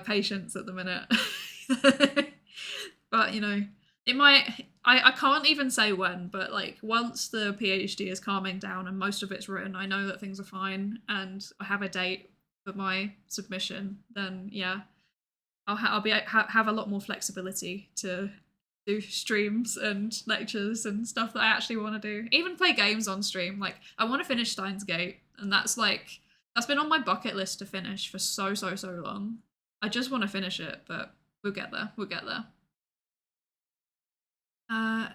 patience at the minute. But, you know, it might, I can't even say when, but like, once the PhD is calming down and most of it's written, I know that things are fine, and I have a date for my submission, then yeah, I'll have a lot more flexibility to do streams and lectures and stuff that I actually want to do. Even play games on stream. Like, I want to finish Steins Gate, and that's been on my bucket list to finish for so long. I just want to finish it, but we'll get there. I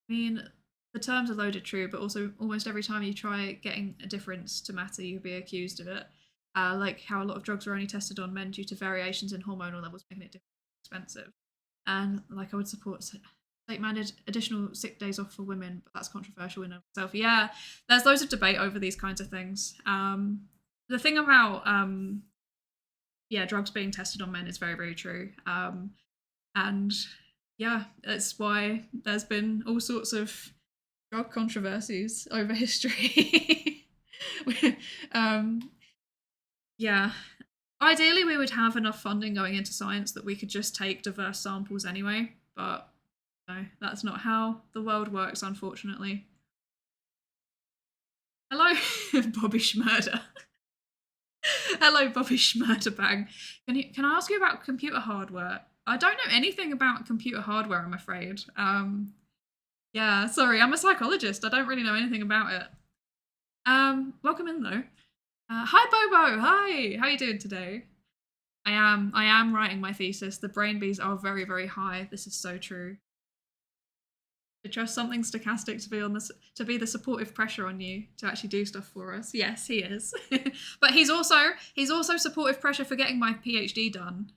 mean, the terms are loaded true, but also almost every time you try getting a difference to matter, you'll be accused of it. Like how a lot of drugs are only tested on men due to variations in hormonal levels, making it expensive. And like, I would support state-mandated additional sick days off for women, but that's controversial in itself. Yeah, there's loads of debate over these kinds of things. The thing about drugs being tested on men is very, very true. And yeah, that's why there's been all sorts of drug controversies over history. Yeah. Ideally, we would have enough funding going into science that we could just take diverse samples anyway, but no, that's not how the world works, unfortunately. Hello, Bobby Schmurder. Hello, Bobby Schmurderbang. Can I ask you about computer hardware? I don't know anything about computer hardware, I'm afraid. Yeah, sorry, I'm a psychologist. I don't really know anything about it. Welcome in though. Hi, Bobo. Hi. How are you doing today? I am writing my thesis. The brain bees are very, very high. This is so true. To trust something stochastic to be the supportive pressure on you to actually do stuff for us. Yes, he is. But he's also supportive pressure for getting my PhD done.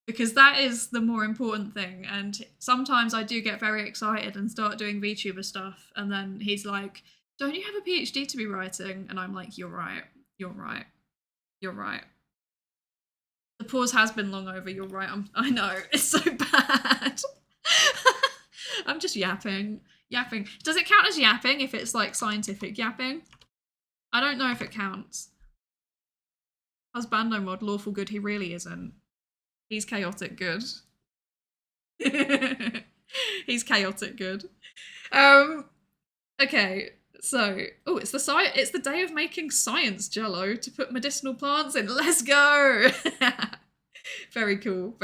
Because that is the more important thing. And sometimes I do get very excited and start doing VTuber stuff, and then he's like, "Don't you have a PhD to be writing?" And I'm like, "You're right. The pause has been long over. You're right. I know, it's so bad." I'm just yapping. Does it count as yapping if it's like scientific yapping? I don't know if it counts. Husbando mod, lawful good, he really isn't. He's chaotic good. He's chaotic good. Okay, so it's the day of making science jello to put medicinal plants in. Let's go. Very cool.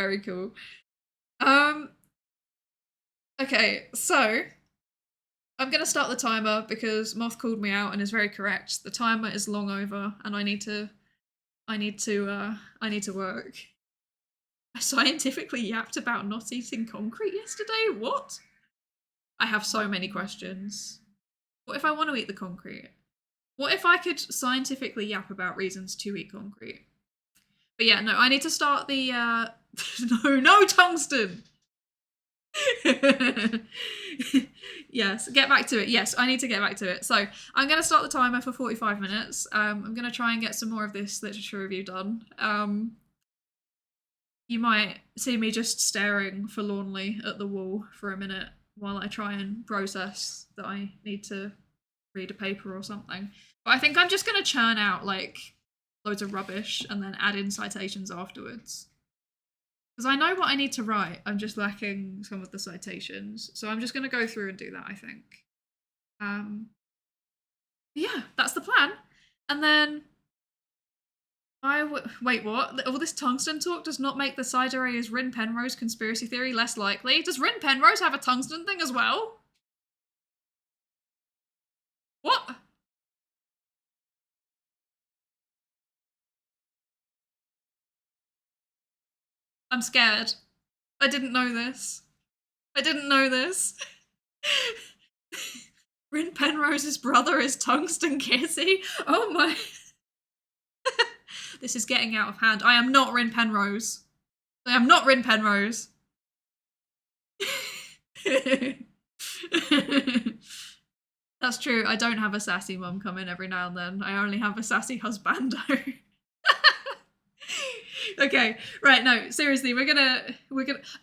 Okay, so I'm gonna start the timer because Moth called me out and is very correct. The timer is long over, and I need to work. I scientifically yapped about not eating concrete yesterday? What? I have so many questions. What if I want to eat the concrete? What if I could scientifically yap about reasons to eat concrete? But yeah, no, I need to start the, no, tungsten! Yes, get back to it. Yes, I need to get back to it. So I'm going to start the timer for 45 minutes. I'm going to try and get some more of this literature review done. You might see me just staring forlornly at the wall for a minute while I try and process that I need to read a paper or something. But I think I'm just going to churn out like loads of rubbish and then add in citations afterwards. Because I know what I need to write, I'm just lacking some of the citations. So I'm just going to go through and do that, I think. Yeah, that's the plan. And then wait, what? All this tungsten talk does not make the Psydere Rin Penrose conspiracy theory less likely. Does Rin Penrose have a tungsten thing as well? What? I'm scared. I didn't know this. I didn't know this. Rin Penrose's brother is Tungsten Kissy? Oh my. This is getting out of hand. I am not Rin Penrose. I am not Rin Penrose. That's true. I don't have a sassy mum come in every now and then. I only have a sassy husbando. Okay, right, no, seriously, we're gonna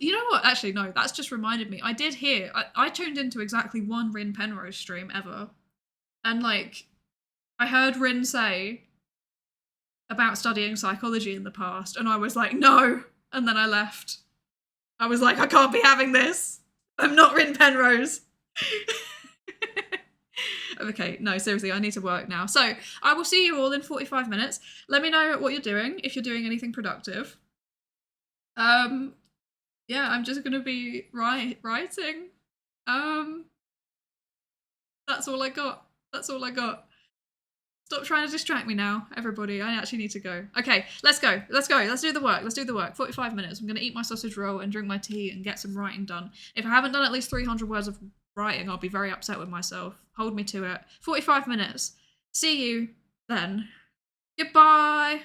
you know what, actually no, that's just reminded me, I did hear, I tuned into exactly one Rin Penrose stream ever, and like I heard Rin say about studying psychology in the past, and I was like, no, and then I left. I was like, I can't be having this. I'm not Rin Penrose. Okay, no, seriously, I need to work now. So I will see you all in 45 minutes. Let me know what you're doing, if you're doing anything productive. Yeah, I'm just gonna be writing. Um, that's all I got. That's all I got. Stop trying to distract me now, everybody. I actually need to go. Okay, let's go. Let's go. Let's do the work. Let's do the work. 45 minutes. I'm gonna eat my sausage roll and drink my tea and get some writing done. If I haven't done at least 300 words of writing, I'll be very upset with myself. Hold me to it. 45 minutes. See you then. Goodbye.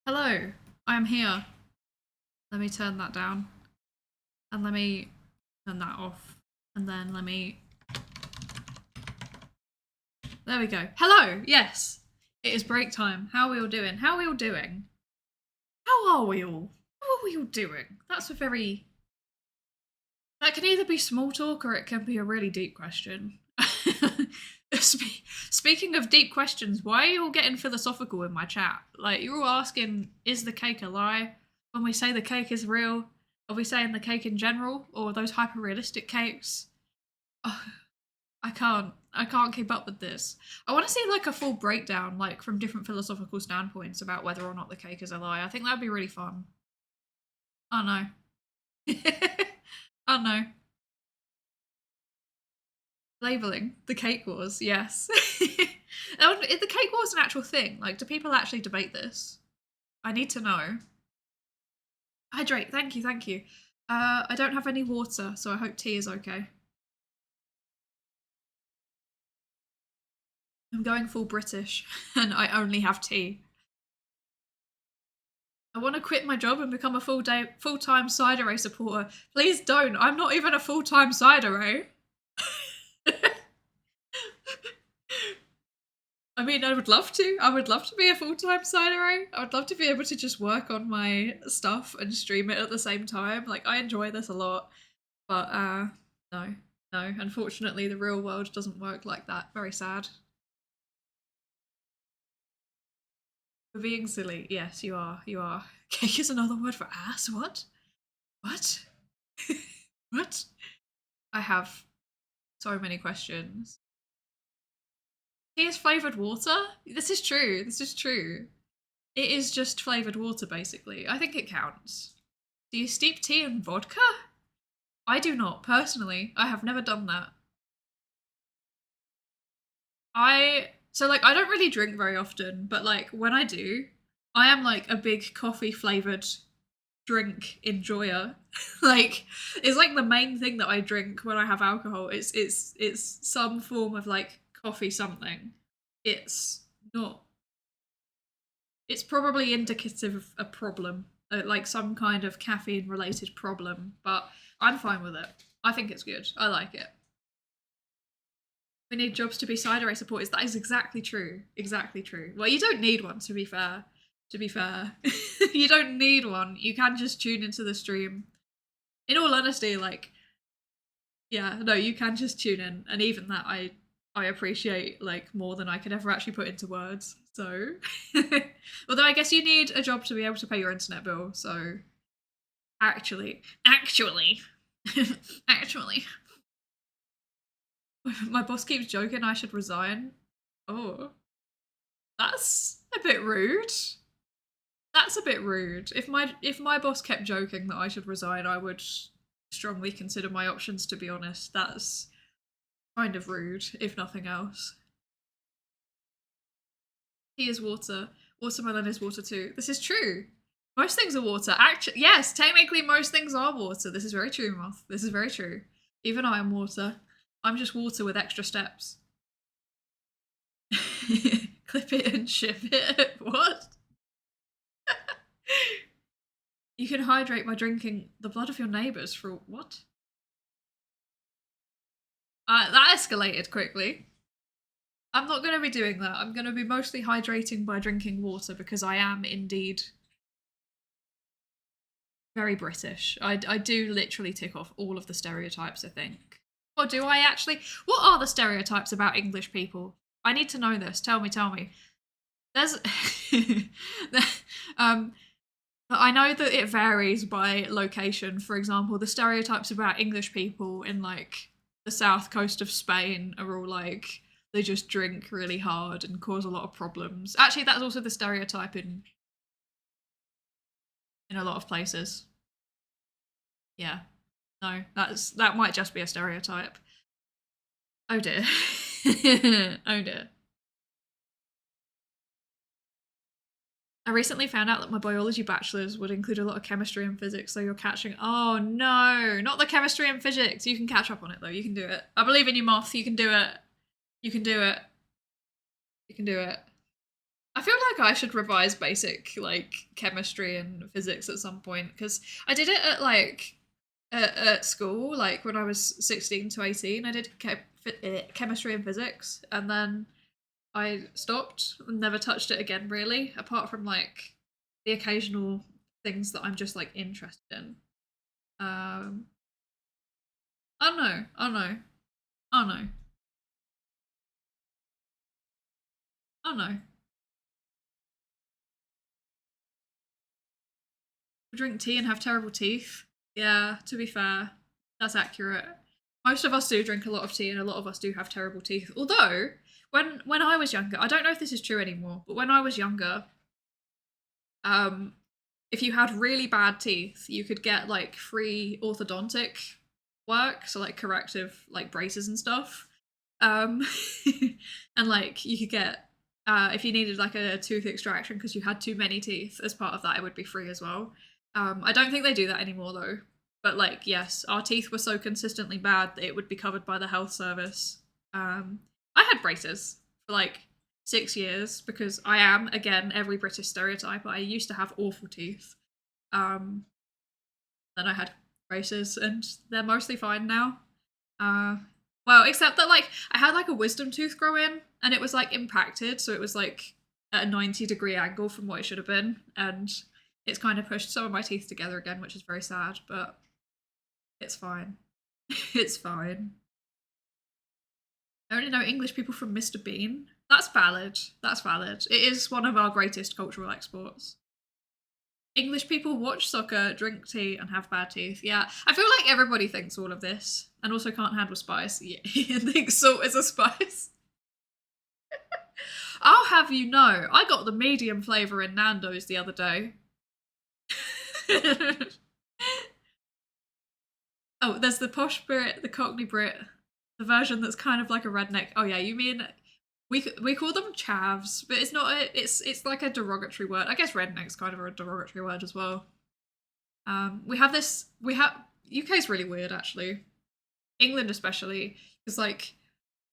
Hello, I am here. Let me turn that down. And let me turn that off. And then let me... There we go. Hello, yes. It is break time. How are we all doing? How are we all doing? How are we all? How are we all doing? That's a very... That can either be small talk or it can be a really deep question. Speaking of deep questions, why are you all getting philosophical in my chat? Like, you're all asking, is the cake a lie? When we say the cake is real, are we saying the cake in general? Or those hyper-realistic cakes? Oh, I can't keep up with this. I want to see like a full breakdown, like from different philosophical standpoints about whether or not the cake is a lie. I think that'd be really fun. Oh no. Oh no. Labeling the cake wars, yes. The cake wars an actual thing? Like, do people actually debate this? I need to know. Hydrate, thank you, thank you. I don't have any water, so I hope tea is okay. I'm going full British, and I only have tea. I want to quit my job and become a full-time Psydere supporter. Please don't. I'm not even a full-time Psydere. I mean, I would love to. I would love to be a full-time Psydere. I would love to be able to just work on my stuff and stream it at the same time. Like, I enjoy this a lot. But, no. No. Unfortunately, the real world doesn't work like that. Very sad. For being silly. Yes, you are. You are. Cake is another word for ass? What? What? What? I have so many questions. Tea is flavoured water? This is true. This is true. It is just flavoured water, basically. I think it counts. Do you steep tea in vodka? I do not, personally. I have never done that. So like, I don't really drink very often, but like, when I do, I am like a big coffee flavoured drink enjoyer. Like, it's like the main thing that I drink when I have alcohol. It's some form of like coffee something. It's not. It's probably indicative of a problem, like some kind of caffeine related problem. But I'm fine with it. I think it's good. I like it. We need jobs to be Psydere supporters. That is exactly true. Exactly true. Well, you don't need one, to be fair. To be fair, you don't need one. You can just tune into the stream. In all honesty, like, yeah, no, you can just tune in, and even that, I appreciate like more than I could ever actually put into words. So, although I guess you need a job to be able to pay your internet bill. So, actually, actually, my boss keeps joking I should resign. Oh, that's a bit rude. That's a bit rude. If my boss kept joking that I should resign, I would strongly consider my options, to be honest. That's kind of rude, if nothing else. Tea is water. Watermelon is water too. This is true. Most things are water. Actually, yes, technically most things are water. This is very true, Moth. This is very true. Even I am water. I'm just water with extra steps. Clip it and ship it. What? You can hydrate by drinking the blood of your neighbours for what? That escalated quickly. I'm not going to be doing that. I'm going to be mostly hydrating by drinking water because I am indeed very British. I do literally tick off all of the stereotypes, I think. Or do I actually? What are the stereotypes about English people? I need to know this. Tell me, tell me. There's I know that it varies by location. For example, the stereotypes about English people in like the south coast of Spain are all like they just drink really hard and cause a lot of problems. Actually, that's also the stereotype in a lot of places. Yeah. No, that might just be a stereotype. Oh dear. Oh dear. I recently found out that my biology bachelor's would include a lot of chemistry and physics, so you're catching. Oh no, not the chemistry and physics. You can catch up on it though. You can do it. I believe in you, Moth. You can do it. You can do it. You can do it. I feel like I should revise basic like chemistry and physics at some point because I did it at like at school, like when I was 16 to 18. I did chemistry and physics, and then I stopped and never touched it again, really, apart from like the occasional things that I'm just like interested in. Um, I know, I know, I know, I know. Drink tea and have terrible teeth. Yeah, to be fair, that's accurate. Most of us do drink a lot of tea, and a lot of us do have terrible teeth. Although, when I was younger, I don't know if this is true anymore, but when I was younger, um, if you had really bad teeth, you could get like free orthodontic work, so like corrective like braces and stuff. Um, and like you could get if you needed like a tooth extraction because you had too many teeth as part of that, it would be free as well. I don't think they do that anymore though. But like, yes, our teeth were so consistently bad that it would be covered by the health service. I had braces for like 6 years because I am again every British stereotype. I used to have awful teeth. Um, then I had braces, and they're mostly fine now. Uh, well, except that like I had like a wisdom tooth grow in, and it was like impacted, so it was like at a 90-degree angle from what it should have been, and it's kind of pushed some of my teeth together again, which is very sad, but it's fine. It's fine. I only know English people from Mr. Bean. That's valid. That's valid. It is one of our greatest cultural exports. English people watch soccer, drink tea, and have bad teeth. Yeah, I feel like everybody thinks all of this, and also can't handle spice. Yeah, thinks salt is a spice. I'll have you know, I got the medium flavour in Nando's the other day. Oh, there's the posh Brit, the Cockney Brit, the version that's kind of like a redneck. Oh yeah, you mean we call them chavs, but it's not. It's like a derogatory word. I guess redneck's kind of a derogatory word as well. We have this. We have UK's really weird actually. England especially, because like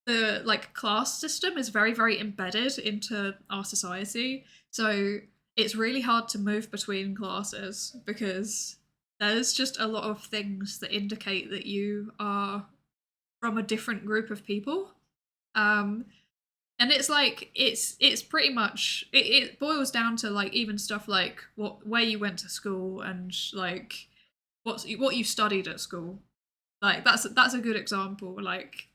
the like class system is very embedded into our society. So it's really hard to move between classes because there's just a lot of things that indicate that you are from a different group of people. Um, and it's like it's pretty much it boils down to like even stuff like where you went to school and like what you studied at school. Like that's a good example. Like,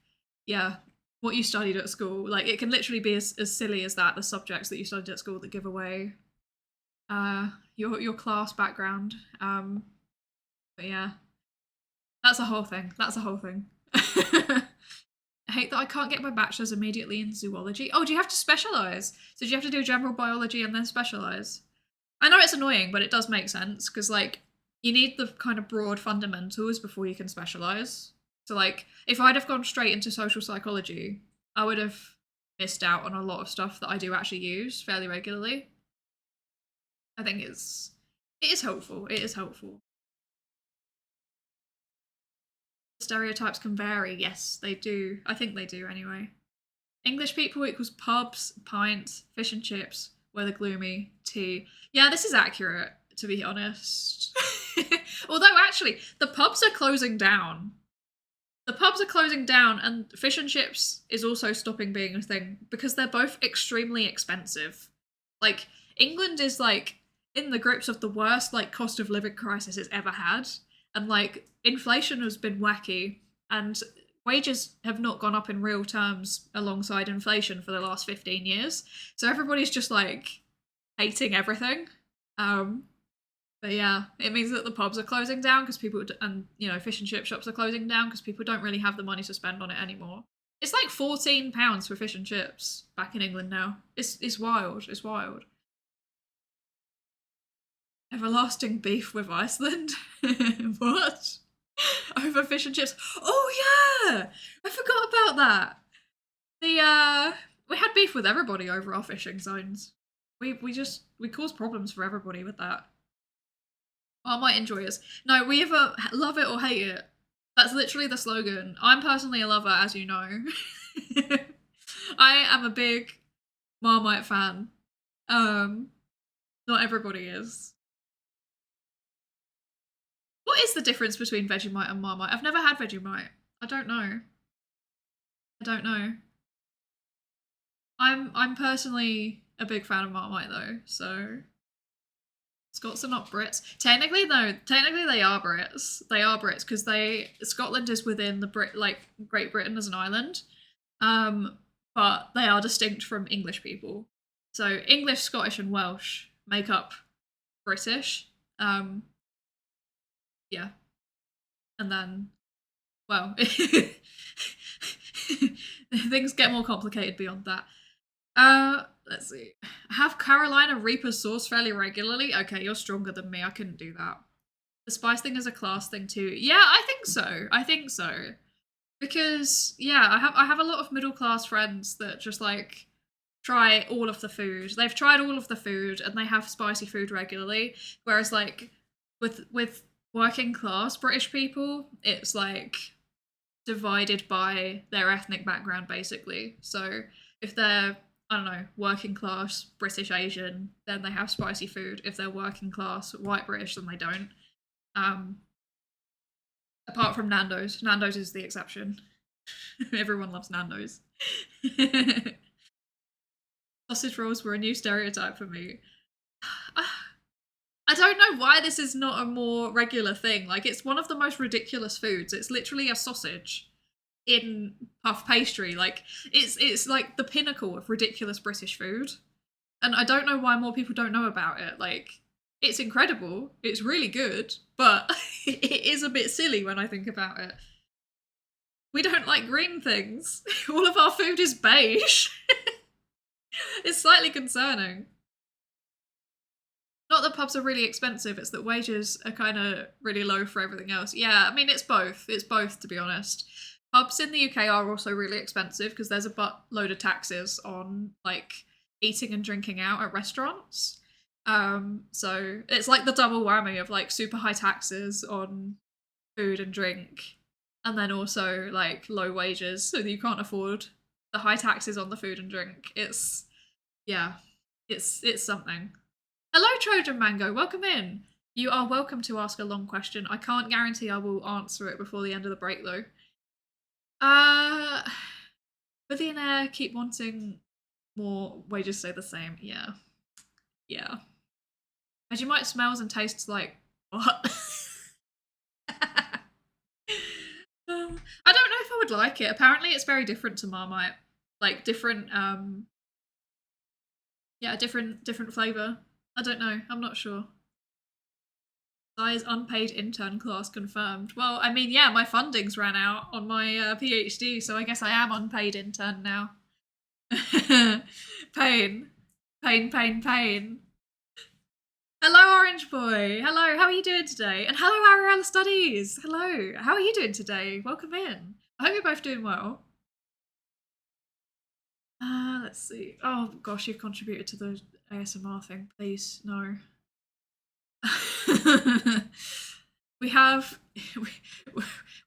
yeah, what you studied at school. Like it can literally be as silly as that. The subjects that you studied at school that give away your class background. But yeah, that's a whole thing. That's a whole thing. I hate that I can't get my bachelor's immediately in zoology. Oh, do you have to specialize? So do you have to do general biology and then specialize? I know it's annoying, but it does make sense because like you need the kind of broad fundamentals before you can specialize. So like if I'd have gone straight into social psychology, I would have missed out on a lot of stuff that I do actually use fairly regularly. I think it is helpful. It is helpful. Stereotypes can vary. Yes, they do. I think they do anyway. English people equals pubs, pints, fish and chips, weather gloomy, tea. Yeah, this is accurate, to be honest. Although, actually, the pubs are closing down. The pubs are closing down, and fish and chips is also stopping being a thing because they're both extremely expensive. Like, England is, like, in the grips of the worst, like, cost of living crisis it's ever had. And, like, inflation has been wacky, and wages have not gone up in real terms alongside inflation for the last 15 years. So everybody's just like hating everything. Um, but yeah, it means that the pubs are closing down because people, and you know, fish and chip shops are closing down because people don't really have the money to spend on it anymore. It's like £14 for fish and chips back in England now. It's wild. It's wild. Everlasting beef with Iceland. What? Over fish and chips. Oh yeah, I forgot about that. The we had beef with everybody over our fishing zones. We caused problems for everybody with that. I might enjoy us. No, we either love it or hate it. That's literally the slogan. I'm personally a lover, as you know. I am a big Marmite fan. Um, Not everybody is. What is the difference between Vegemite and Marmite? I've never had Vegemite. I don't know. I don't know. I'm personally a big fan of Marmite though, so Scots are not Brits. Technically, no. Technically, they are Brits. They are Brits because Scotland is within the Great Britain as an island, um, but they are distinct from English people. So English, Scottish, and Welsh make up British. Um, yeah, and then well, things get more complicated beyond that. Let's see. Have Carolina Reaper sauce fairly regularly. Okay, you're stronger than me. I couldn't do that. The spice thing is a class thing too. Yeah, I think so. I think so. Because yeah, I have a lot of middle class friends that just like try all of the food. They've tried all of the food and they have spicy food regularly. Whereas like with working class British people, it's like divided by their ethnic background basically. So if they're I don't know, working class British Asian, then they have spicy food. If they're working class white British, then they don't. Um, Apart from Nando's. Nando's is the exception. Everyone loves Nando's. Sausage rolls were a new stereotype for me. I don't know why this is not a more regular thing. Like, it's one of the most ridiculous foods. It's literally a sausage in puff pastry. Like, it's like the pinnacle of ridiculous British food. And I don't know why more people don't know about it. Like, it's incredible. It's really good, but it is a bit silly when I think about it. We don't like green things. All of our food is beige. It's slightly concerning. Not that pubs are really expensive, it's that wages are kind of really low for everything else. Yeah, I mean, it's both. It's both, to be honest. Pubs in the UK are also really expensive because there's a buttload of taxes on, like, eating and drinking out at restaurants. So it's like the double whammy of, like, super high taxes on food and drink, and then also, like, low wages, so that you can't afford the high taxes on the food and drink. Yeah, it's something. Hello, Trojan Mango. Welcome in. You are welcome to ask a long question. I can't guarantee I will answer it before the end of the break, though. Billionaire keep wanting more. Wages stay the same. Yeah. Yeah. Vegemite smells and tastes like what? I don't know if I would like it. Apparently, it's very different to Marmite. Like different, yeah, different flavor. I don't know. I'm not sure. Size unpaid intern class confirmed. Well, I mean, yeah, my funding's ran out on my PhD, so I guess I am unpaid intern now. Pain. Pain, pain, pain. Hello, Orange Boy. Hello, how are you doing today? And hello, Ariella Studies. Hello, how are you doing today? Welcome in. I hope you're both doing well. Let's see. Oh gosh, you've contributed to the ASMR thing. Please, no. we have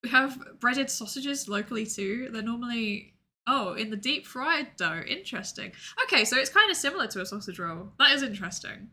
we have breaded sausages locally too. They're normally in the deep fried dough. Interesting. Okay, so it's kind of similar to a sausage roll. That is interesting.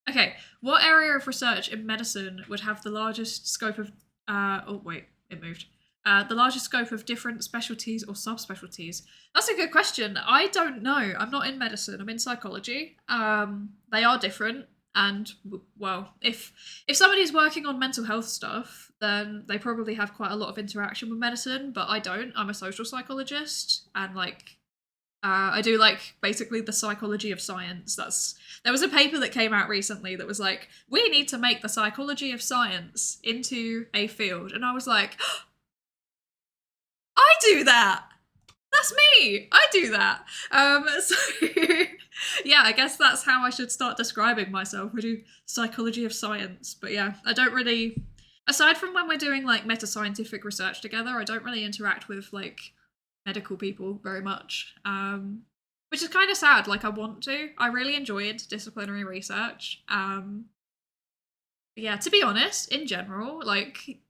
Okay, what area of research in medicine would have the largest scope of oh wait, it moved. The largest scope of different specialties or subspecialties? That's a good question. I don't know. I'm not in medicine. I'm in psychology. They are different. And well, if somebody's working on mental health stuff, then they probably have quite a lot of interaction with medicine. But I don't. I'm a social psychologist, and like, I do like basically the psychology of science. There was a paper that came out recently that was like, we need to make the psychology of science into a field, and I was like, I do that. That's me. I do that. So yeah, I guess that's how I should start describing myself. We do psychology of science, but yeah, I don't really. Aside from when we're doing like meta scientific research together, I don't really interact with like medical people very much. Which is kind of sad. Like I want to. I really enjoy interdisciplinary research. Yeah, to be honest, in general, like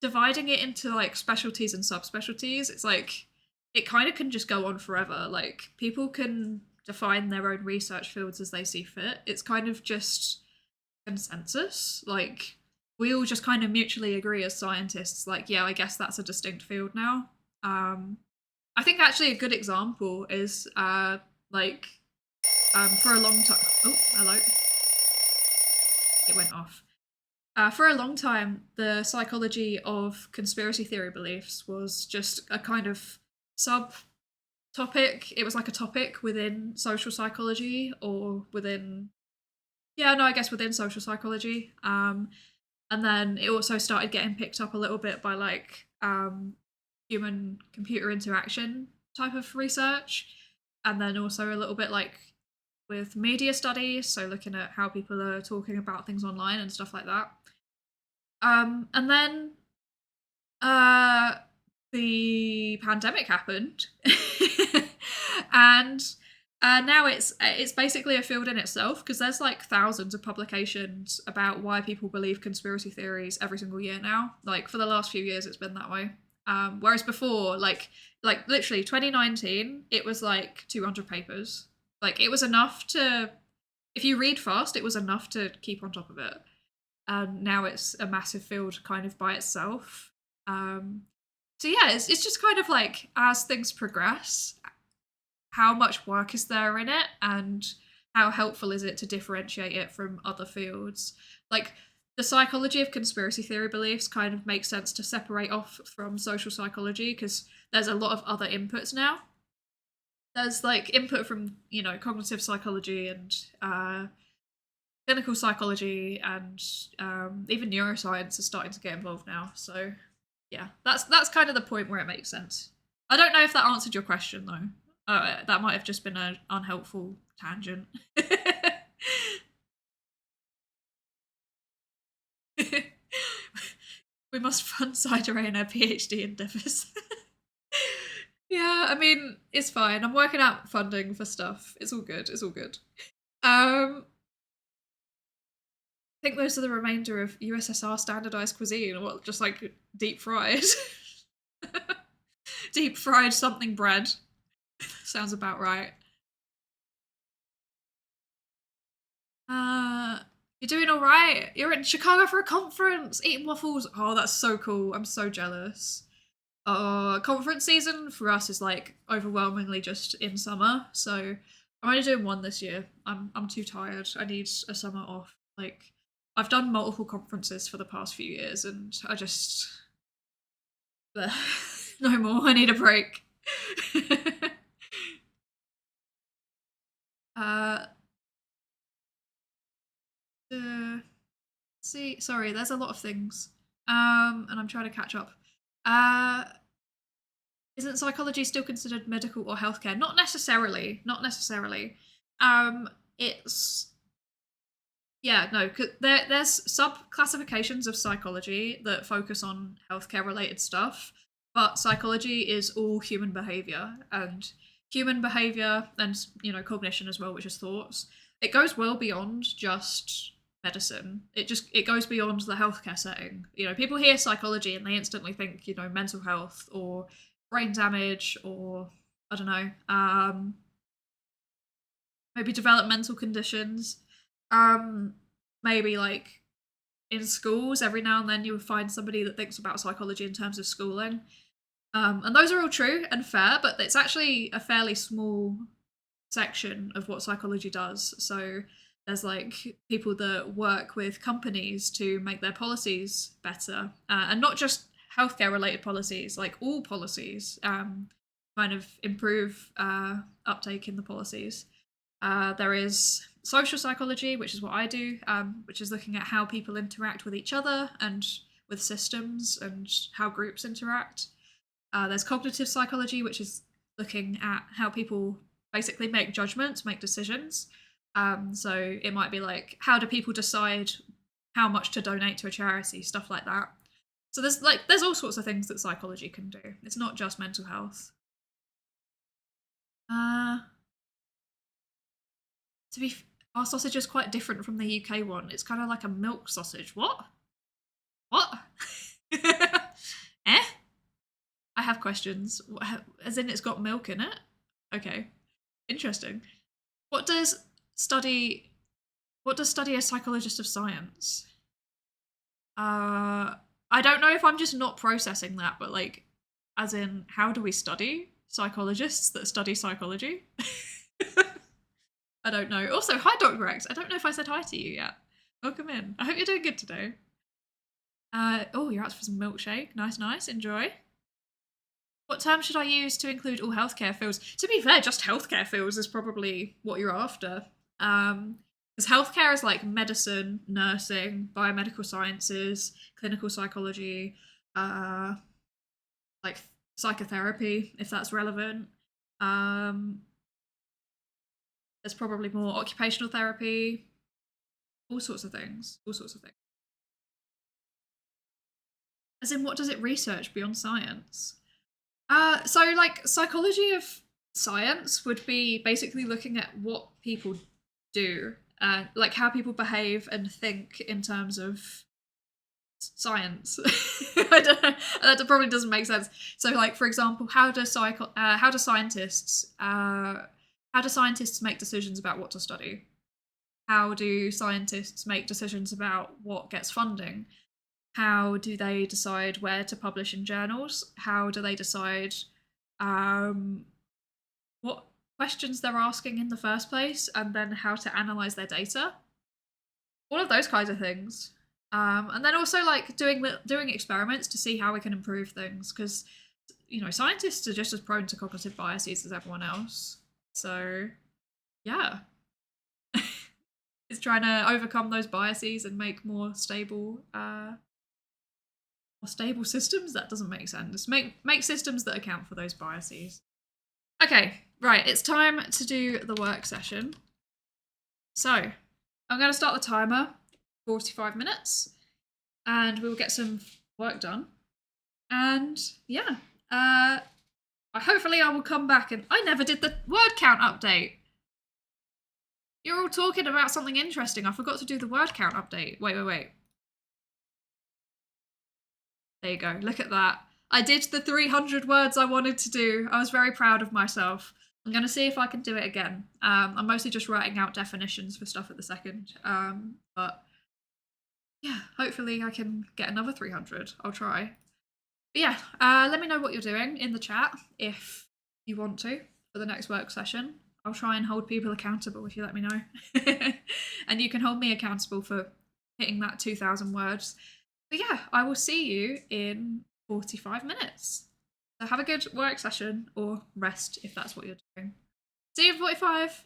dividing it into like specialties and subspecialties, it's like it kind of can just go on forever. Like people can define their own research fields as they see fit. It's kind of just consensus. Like, we all just kind of mutually agree as scientists, like, yeah, I guess that's a distinct field now. I think actually a good example is like for a long time. Oh, hello. It went off. For a long time, the psychology of conspiracy theory beliefs was just a kind of sub topic. It was like a topic within social psychology or within, yeah, no, I guess within social psychology. And then it also started getting picked up a little bit by like human computer interaction type of research. And then also a little bit like with media studies, so looking at how people are talking about things online and stuff like that. And then the pandemic happened, and now it's basically a field in itself because there's like thousands of publications about why people believe conspiracy theories every single year now. Like for the last few years, it's been that way. Whereas before, like literally 2019, it was like 200 papers. Like it was enough to, if you read fast, it was enough to keep on top of it. And now it's a massive field kind of by itself. So yeah, it's just kind of like as things progress, how much work is there in it, and how helpful is it to differentiate it from other fields? Like the psychology of conspiracy theory beliefs kind of makes sense to separate off from social psychology because there's a lot of other inputs now. There's like input from, you know, cognitive psychology and clinical psychology, and even neuroscience is starting to get involved now. So yeah, that's kind of the point where it makes sense. I don't know if that answered your question though. That might have just been an unhelpful tangent. We must fund Psydere in her PhD endeavours. Yeah, I mean, it's fine. I'm working out funding for stuff. It's all good. It's all good. I think those are the remainder of USSR standardized cuisine. What, just like deep fried? Deep fried something bread. Sounds about right. You're doing all right. You're in Chicago for a conference, eating waffles. Oh, that's so cool. I'm so jealous. Conference season for us is like overwhelmingly just in summer, so I'm only doing one this year. I'm too tired. I need a summer off. Like I've done multiple conferences for the past few years, and I just no more. I need a break. uh, see, sorry, there's a lot of things. And I'm trying to catch up. Uh, isn't psychology still considered medical or healthcare? Not necessarily. Not necessarily. It's yeah, no. There's sub classifications of psychology that focus on healthcare related stuff, but psychology is all human behavior and you know, cognition as well, which is thoughts. It goes well beyond just medicine. It goes beyond the healthcare setting. You know, people hear psychology and they instantly think, you know, mental health or brain damage or I don't know, maybe developmental conditions. Maybe like in schools, every now and then you would find somebody that thinks about psychology in terms of schooling. And those are all true and fair, but it's actually a fairly small section of what psychology does. So there's like people that work with companies to make their policies better, and not just healthcare related policies, like all policies, kind of improve uptake in the policies. There is social psychology, which is what I do, which is looking at how people interact with each other and with systems and how groups interact. There's cognitive psychology, which is looking at how people basically make judgments, make decisions. So it might be like, how do people decide how much to donate to a charity, stuff like that. So there's all sorts of things that psychology can do. It's not just mental health. To be, our sausage is quite different from the UK one. It's kind of like a milk sausage. What? What? Eh? I have questions. As in, it's got milk in it. Okay, interesting. What does study what does study a psychologist of science? Uh I don't know if I'm just not processing that, but like as in how do we study psychologists that study psychology? I don't know. Also, hi Dr. X. I don't know if I said hi to you yet. Welcome in. I hope you're doing good today. Oh, you're out for some milkshake. Nice, nice. Enjoy. What term should I use to include all healthcare fields? To be fair, just healthcare fields is probably what you're after. Because healthcare is like medicine, nursing, biomedical sciences, clinical psychology, uh, like psychotherapy, if that's relevant. Um, there's probably more occupational therapy, all sorts of things, all sorts of things. As in, what does it research beyond science? So like psychology of science would be basically looking at what people do, like how people behave and think in terms of science. I don't know. That probably doesn't make sense. So, like for example, how do scientists make decisions about what to study? How do scientists make decisions about what gets funding? How do they decide where to publish in journals? How do they decide um, what questions they're asking in the first place, and then how to analyze their data? All of those kinds of things. And then also like doing experiments to see how we can improve things, because scientists are just as prone to cognitive biases as everyone else. So yeah, it's trying to overcome those biases and make more stable systems. That doesn't make sense. Make systems that account for those biases. Okay, right, it's time to do the work session. So I'm going to start the timer, 45 minutes, and we'll get some work done. And yeah, hopefully I will come back and I never did the word count update. You're all talking about something interesting. I forgot to do the word count update. Wait. There you go. Look at that. I did the 300 words I wanted to do. I was very proud of myself. I'm going to see if I can do it again. I'm mostly just writing out definitions for stuff at the second. But yeah, hopefully I can get another 300. I'll try. But yeah, let me know what you're doing in the chat if you want to for the next work session. I'll try and hold people accountable if you let me know. And you can hold me accountable for hitting that 2,000 words. But yeah, I will see you in 45 minutes. So have a good work session or rest if that's what you're doing. See you in 45.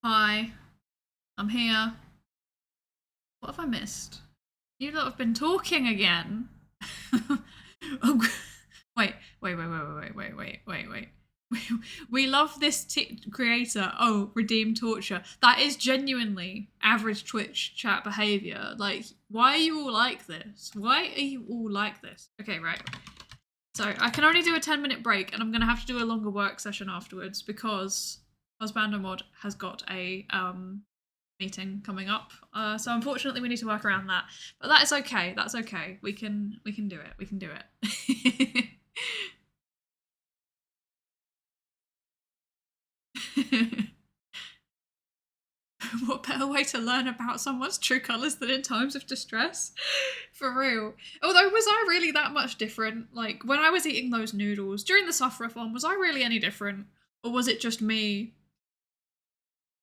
Hi, I'm here. What have I missed? You lot have been talking again. Oh, wait, wait. We love this creator. Oh, Redeem Torture. That is genuinely average Twitch chat behavior. Like, why are you all like this? Why are you all like this? Okay, right. So I can only do a 10-minute break, and I'm gonna have to do a longer work session afterwards because Husbando Mod has got a meeting coming up. So unfortunately, we need to work around that. But that is okay. That's okay. We can do it. We can do it. What better way to learn about someone's true colours than in times of distress? For real. Although, was I really that much different? Like, when I was eating those noodles during the suffer-a-thon, was I really any different? Or was it just me,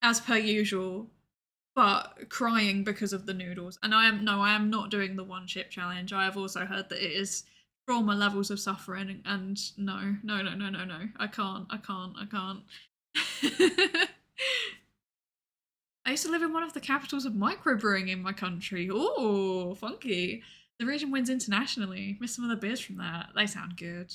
as per usual, but crying because of the noodles? And I am not doing the one chip challenge. I have also heard that it is trauma levels of suffering, and no. I can't. I used to live in one of the capitals of microbrewing in my country. Ooh, funky. The region wins internationally. Miss some of the beers from that. They sound good.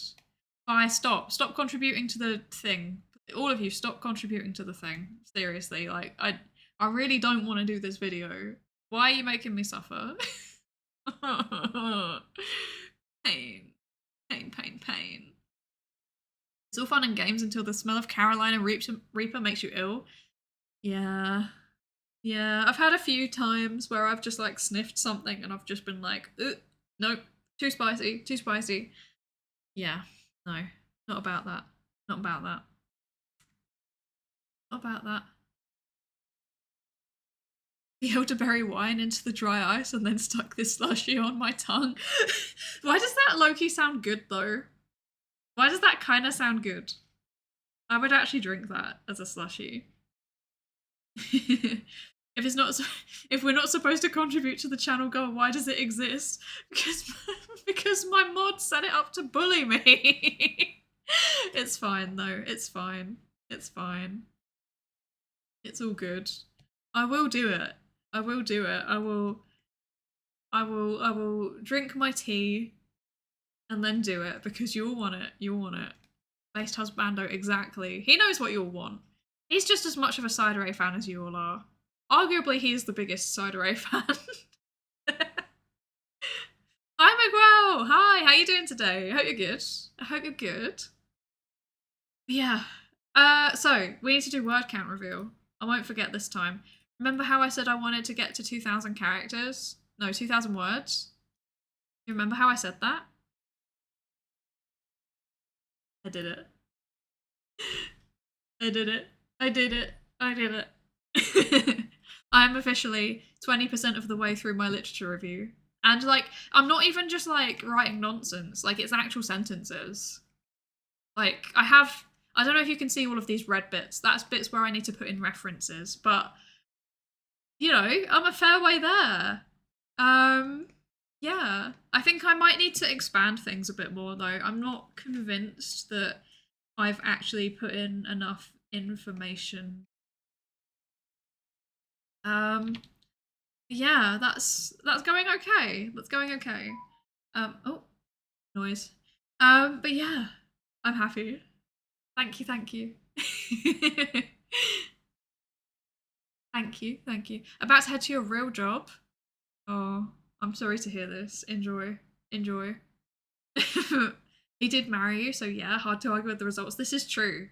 Bye, stop. Stop contributing to the thing. All of you, stop contributing to the thing. Seriously, like, I really don't want to do this video. Why are you making me suffer? Pain. Pain. It's all fun and games until the smell of Carolina Reaper makes you ill. Yeah. Yeah, I've had a few times where I've just like sniffed something and I've just been like, nope, too spicy. Yeah, no, not about that. Not about that. Not about that. The elderberry wine into the dry ice and then stuck this slushy on my tongue. Why does that low-key sound good though? Why does that kind of sound good? I would actually drink that as a slushy. If it's not, if we're not supposed to contribute to the channel goal, why does it exist? Because my mod set it up to bully me. It's fine though. It's fine. It's fine. It's all good. I will do it. I will do it. I will drink my tea and then do it because you'll want it. You'll want it. Based husbando, exactly. He knows what you'll want. He's just as much of a Psydere fan as you all are. Arguably, he's the biggest Psydere fan. Hi, Miguel! Hi, how you doing today? I hope you're good. I hope you're good. Yeah. So, we need to do word count reveal. I won't forget this time. Remember how I said I wanted to get to 2,000 characters? No, 2,000 words? You remember how I said that? I did it. I did it. I did it. I did it. I'm officially 20% of the way through my literature review. And like, I'm not even just like writing nonsense, like it's actual sentences. Like, I don't know if you can see all of these red bits. That's bits where I need to put in references, but you know, I'm a fair way there. Yeah. I think I might need to expand things a bit more though. I'm not convinced that I've actually put in enough information. Yeah, that's going okay. That's going okay. Oh, noise. But yeah, I'm happy. Thank you. Thank you. About to head to your real job. Oh, I'm sorry to hear this. Enjoy. He did marry you, so yeah, hard to argue with the results. This is true.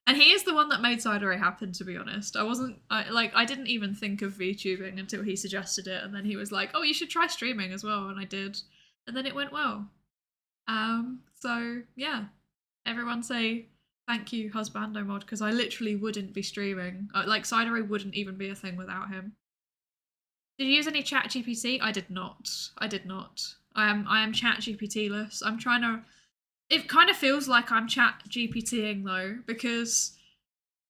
And he is the one that made Psydere happen, to be honest. I didn't even think of VTubing until he suggested it, and then he was like, oh, you should try streaming as well, and I did. And then it went well. So yeah. Everyone say thank you, Husbando Mod, because I literally wouldn't be streaming. Like, Psydere wouldn't even be a thing without him. Did you use any chat GPT? I did not. I am chat GPT-less. I'm trying to... It kind of feels like I'm chat GPTing though, because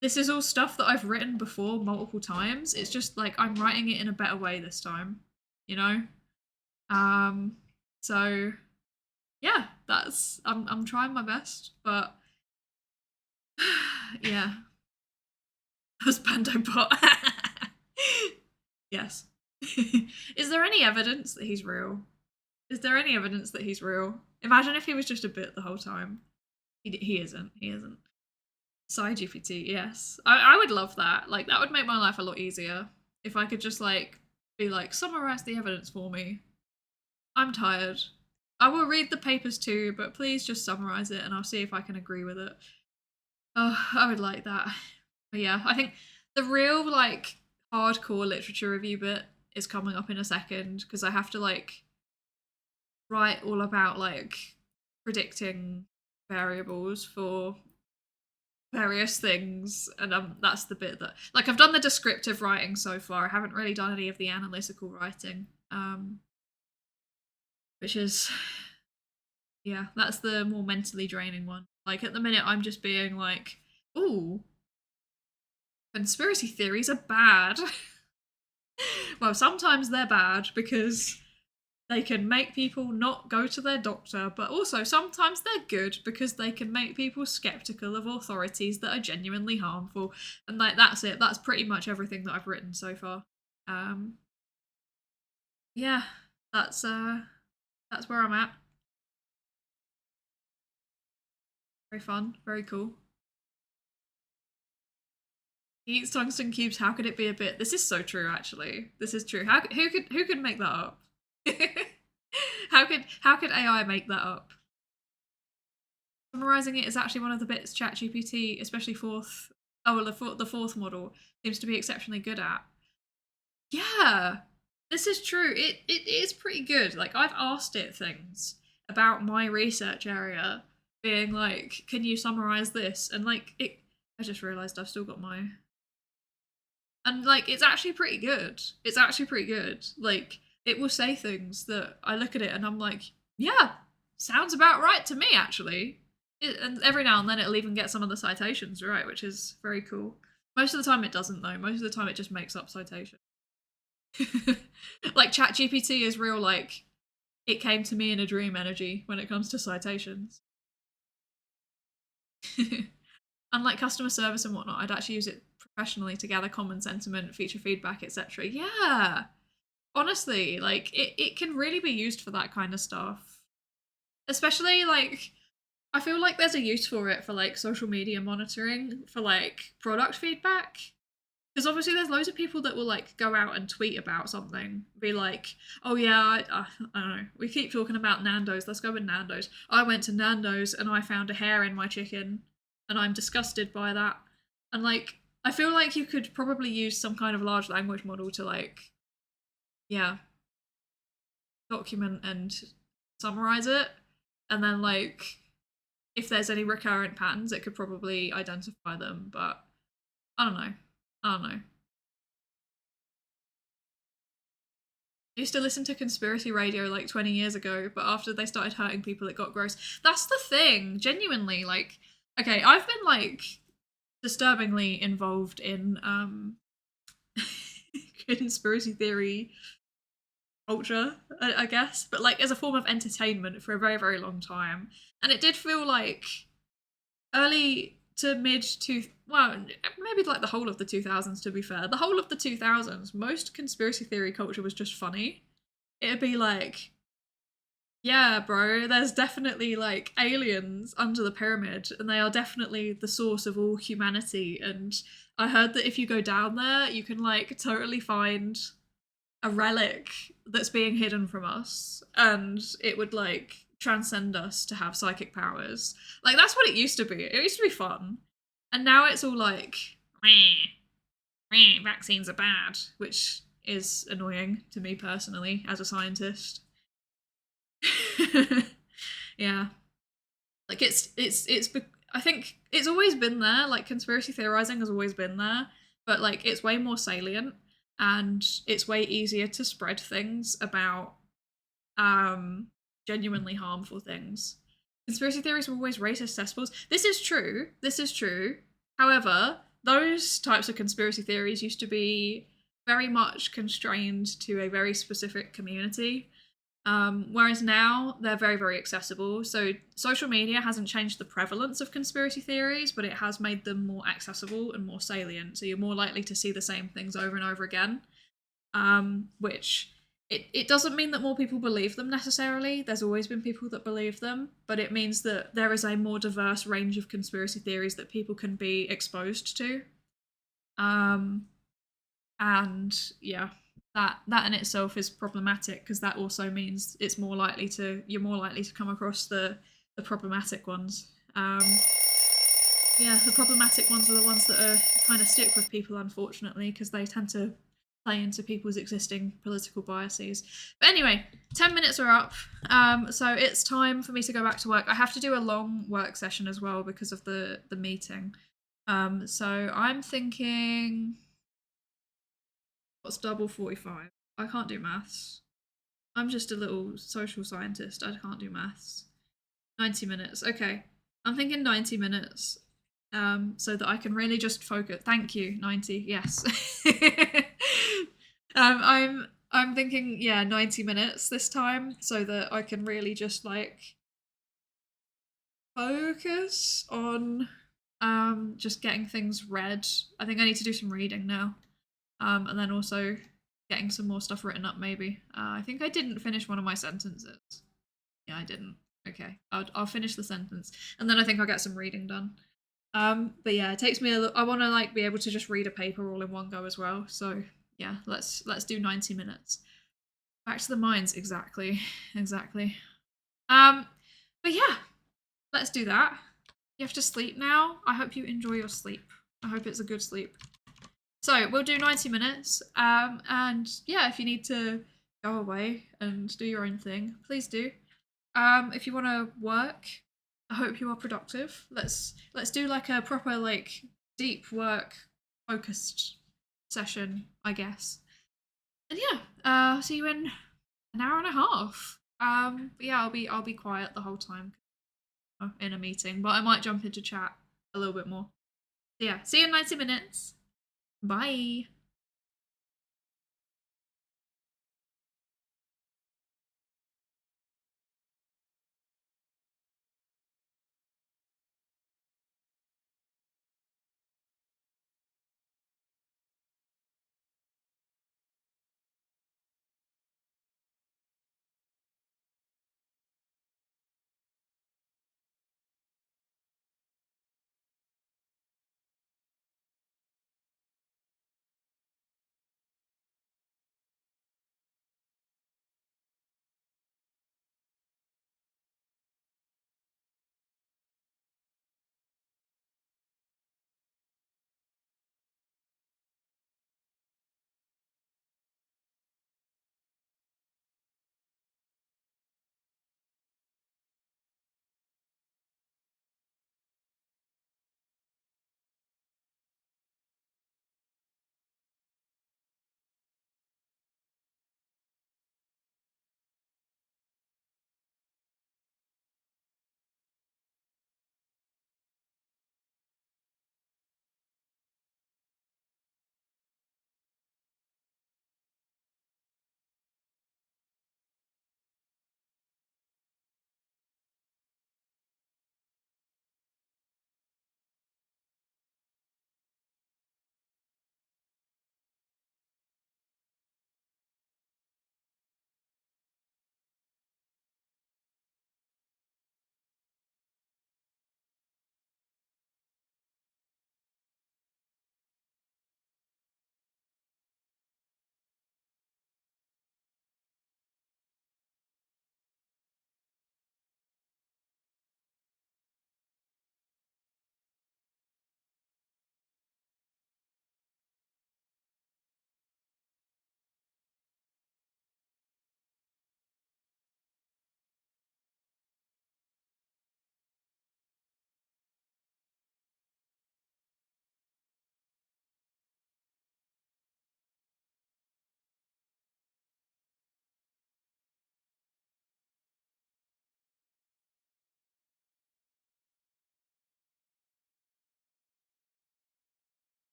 this is all stuff that I've written before multiple times. It's just like I'm writing it in a better way this time, you know? So yeah, I'm trying my best, but Yeah. Was Pandopot. Yes. Is there any evidence that he's real? Is there any evidence that he's real? Imagine if he was just a bit the whole time. He isn't. He isn't. PsyGPT, yes. I would love that. Like, that would make my life a lot easier. If I could just, like, be like, summarize the evidence for me. I'm tired. I will read the papers too, but please just summarize it and I'll see if I can agree with it. Oh, I would like that. But yeah, I think the real, like, hardcore literature review bit is coming up in a second because I have to, like, write all about, like, predicting variables for various things, and that's the bit that, like, I've done the descriptive writing so far. I haven't really done any of the analytical writing, which is, yeah, that's the more mentally draining one. Like, at the minute I'm just being like, ooh, conspiracy theories are bad. Well, sometimes they're bad because they can make people not go to their doctor, but also sometimes they're good because they can make people skeptical of authorities that are genuinely harmful. And, like, that's it. That's pretty much everything that I've written so far. Yeah, that's where I'm at. Very fun, very cool. He eats tungsten cubes. How could it be a bit? This is so true, actually. This is true. Who could make that up? How could AI make that up? Summarizing it is actually one of the bits ChatGPT, especially the fourth model, seems to be exceptionally good at. Yeah, this is true. It is pretty good. Like, I've asked it things about my research area, being like, "Can you summarize this?" And, like, it. I just realized I've still got my. And, like, it's actually pretty good. It's actually pretty good. Like, it will say things that I look at it and I'm like, yeah, sounds about right to me, actually. And every now and then it'll even get some of the citations right, which is very cool. Most of the time it doesn't, though. Most of the time it just makes up citations. Like, ChatGPT is real, like, it came to me in a dream energy when it comes to citations. Unlike customer service and whatnot, I'd actually use it professionally to gather common sentiment, feature feedback, etc. Yeah. Honestly, like, it can really be used for that kind of stuff. Especially, like, I feel like there's a use for it for, like, social media monitoring, for, like, product feedback. Because obviously there's loads of people that will, like, go out and tweet about something, be like, oh yeah, I don't know, we keep talking about Nando's, let's go with Nando's. I went to Nando's and I found a hair in my chicken and I'm disgusted by that. And, like, I feel like you could probably use some kind of large language model to, like, yeah, document and summarize it. And then, like, if there's any recurrent patterns, it could probably identify them. But I don't know. I don't know. I used to listen to conspiracy radio like 20 years ago, but after they started hurting people, it got gross. That's the thing, genuinely. Like, okay, I've been, like, disturbingly involved in conspiracy theory culture, I guess, but, like, as a form of entertainment for a very, very long time. And it did feel like early to well, maybe like the whole of the 2000s, to be fair. The whole of the 2000s, most conspiracy theory culture was just funny. It'd be like, yeah, bro, there's definitely, like, aliens under the pyramid and they are definitely the source of all humanity. And I heard that if you go down there, you can, like, totally find a relic that's being hidden from us and it would, like, transcend us to have psychic powers. Like, that's what it used to be. It used to be fun. And now it's all like, vaccines are bad, which is annoying to me personally as a scientist. Yeah. Like, I think it's always been there. Like, conspiracy theorizing has always been there, but, like, it's way more salient and it's way easier to spread things about genuinely harmful things. Conspiracy theories were always racist cesspools. This is true. This is true. However, those types of conspiracy theories used to be very much constrained to a very specific community. Whereas now they're very, very accessible. So social media hasn't changed the prevalence of conspiracy theories, but it has made them more accessible and more salient. So you're more likely to see the same things over and over again, which it doesn't mean that more people believe them necessarily. There's always been people that believe them, but it means that there is a more diverse range of conspiracy theories that people can be exposed to. Um, and yeah, that in itself is problematic because that also means you're more likely to come across the problematic ones. Yeah, the problematic ones are the ones that are kind of stick with people, unfortunately, because they tend to play into people's existing political biases. But anyway, 10 minutes are up. So it's time for me to go back to work. I have to do a long work session as well because of the meeting. So I'm thinking, what's double 45? I can't do maths. I'm just a little social scientist. I can't do maths. 90 minutes. Okay. I'm thinking 90 minutes. So that I can really just focus. Thank you, 90. Yes. I'm thinking, yeah, 90 minutes this time so that I can really just like focus on just getting things read. I think I need to do some reading now. And then also getting some more stuff written up maybe. I think I didn't finish one of my sentences. Yeah, I didn't. Okay. I'll finish the sentence and then I think I'll get some reading done. But yeah, it takes me I want to like be able to just read a paper all in one go as well. So yeah, let's do 90 minutes. Back to the mines, exactly. Exactly. Um, but yeah, let's do that. You have to sleep now. I hope you enjoy your sleep. I hope it's a good sleep. So we'll do 90 minutes. And yeah, if you need to go away and do your own thing, please do. If you want to work, I hope you are productive. Let's do like a proper like deep work focused session, I guess. And yeah, see you in an hour and a half. But yeah, I'll be quiet the whole time in a meeting, but I might jump into chat a little bit more. So yeah, see you in 90 minutes. Bye.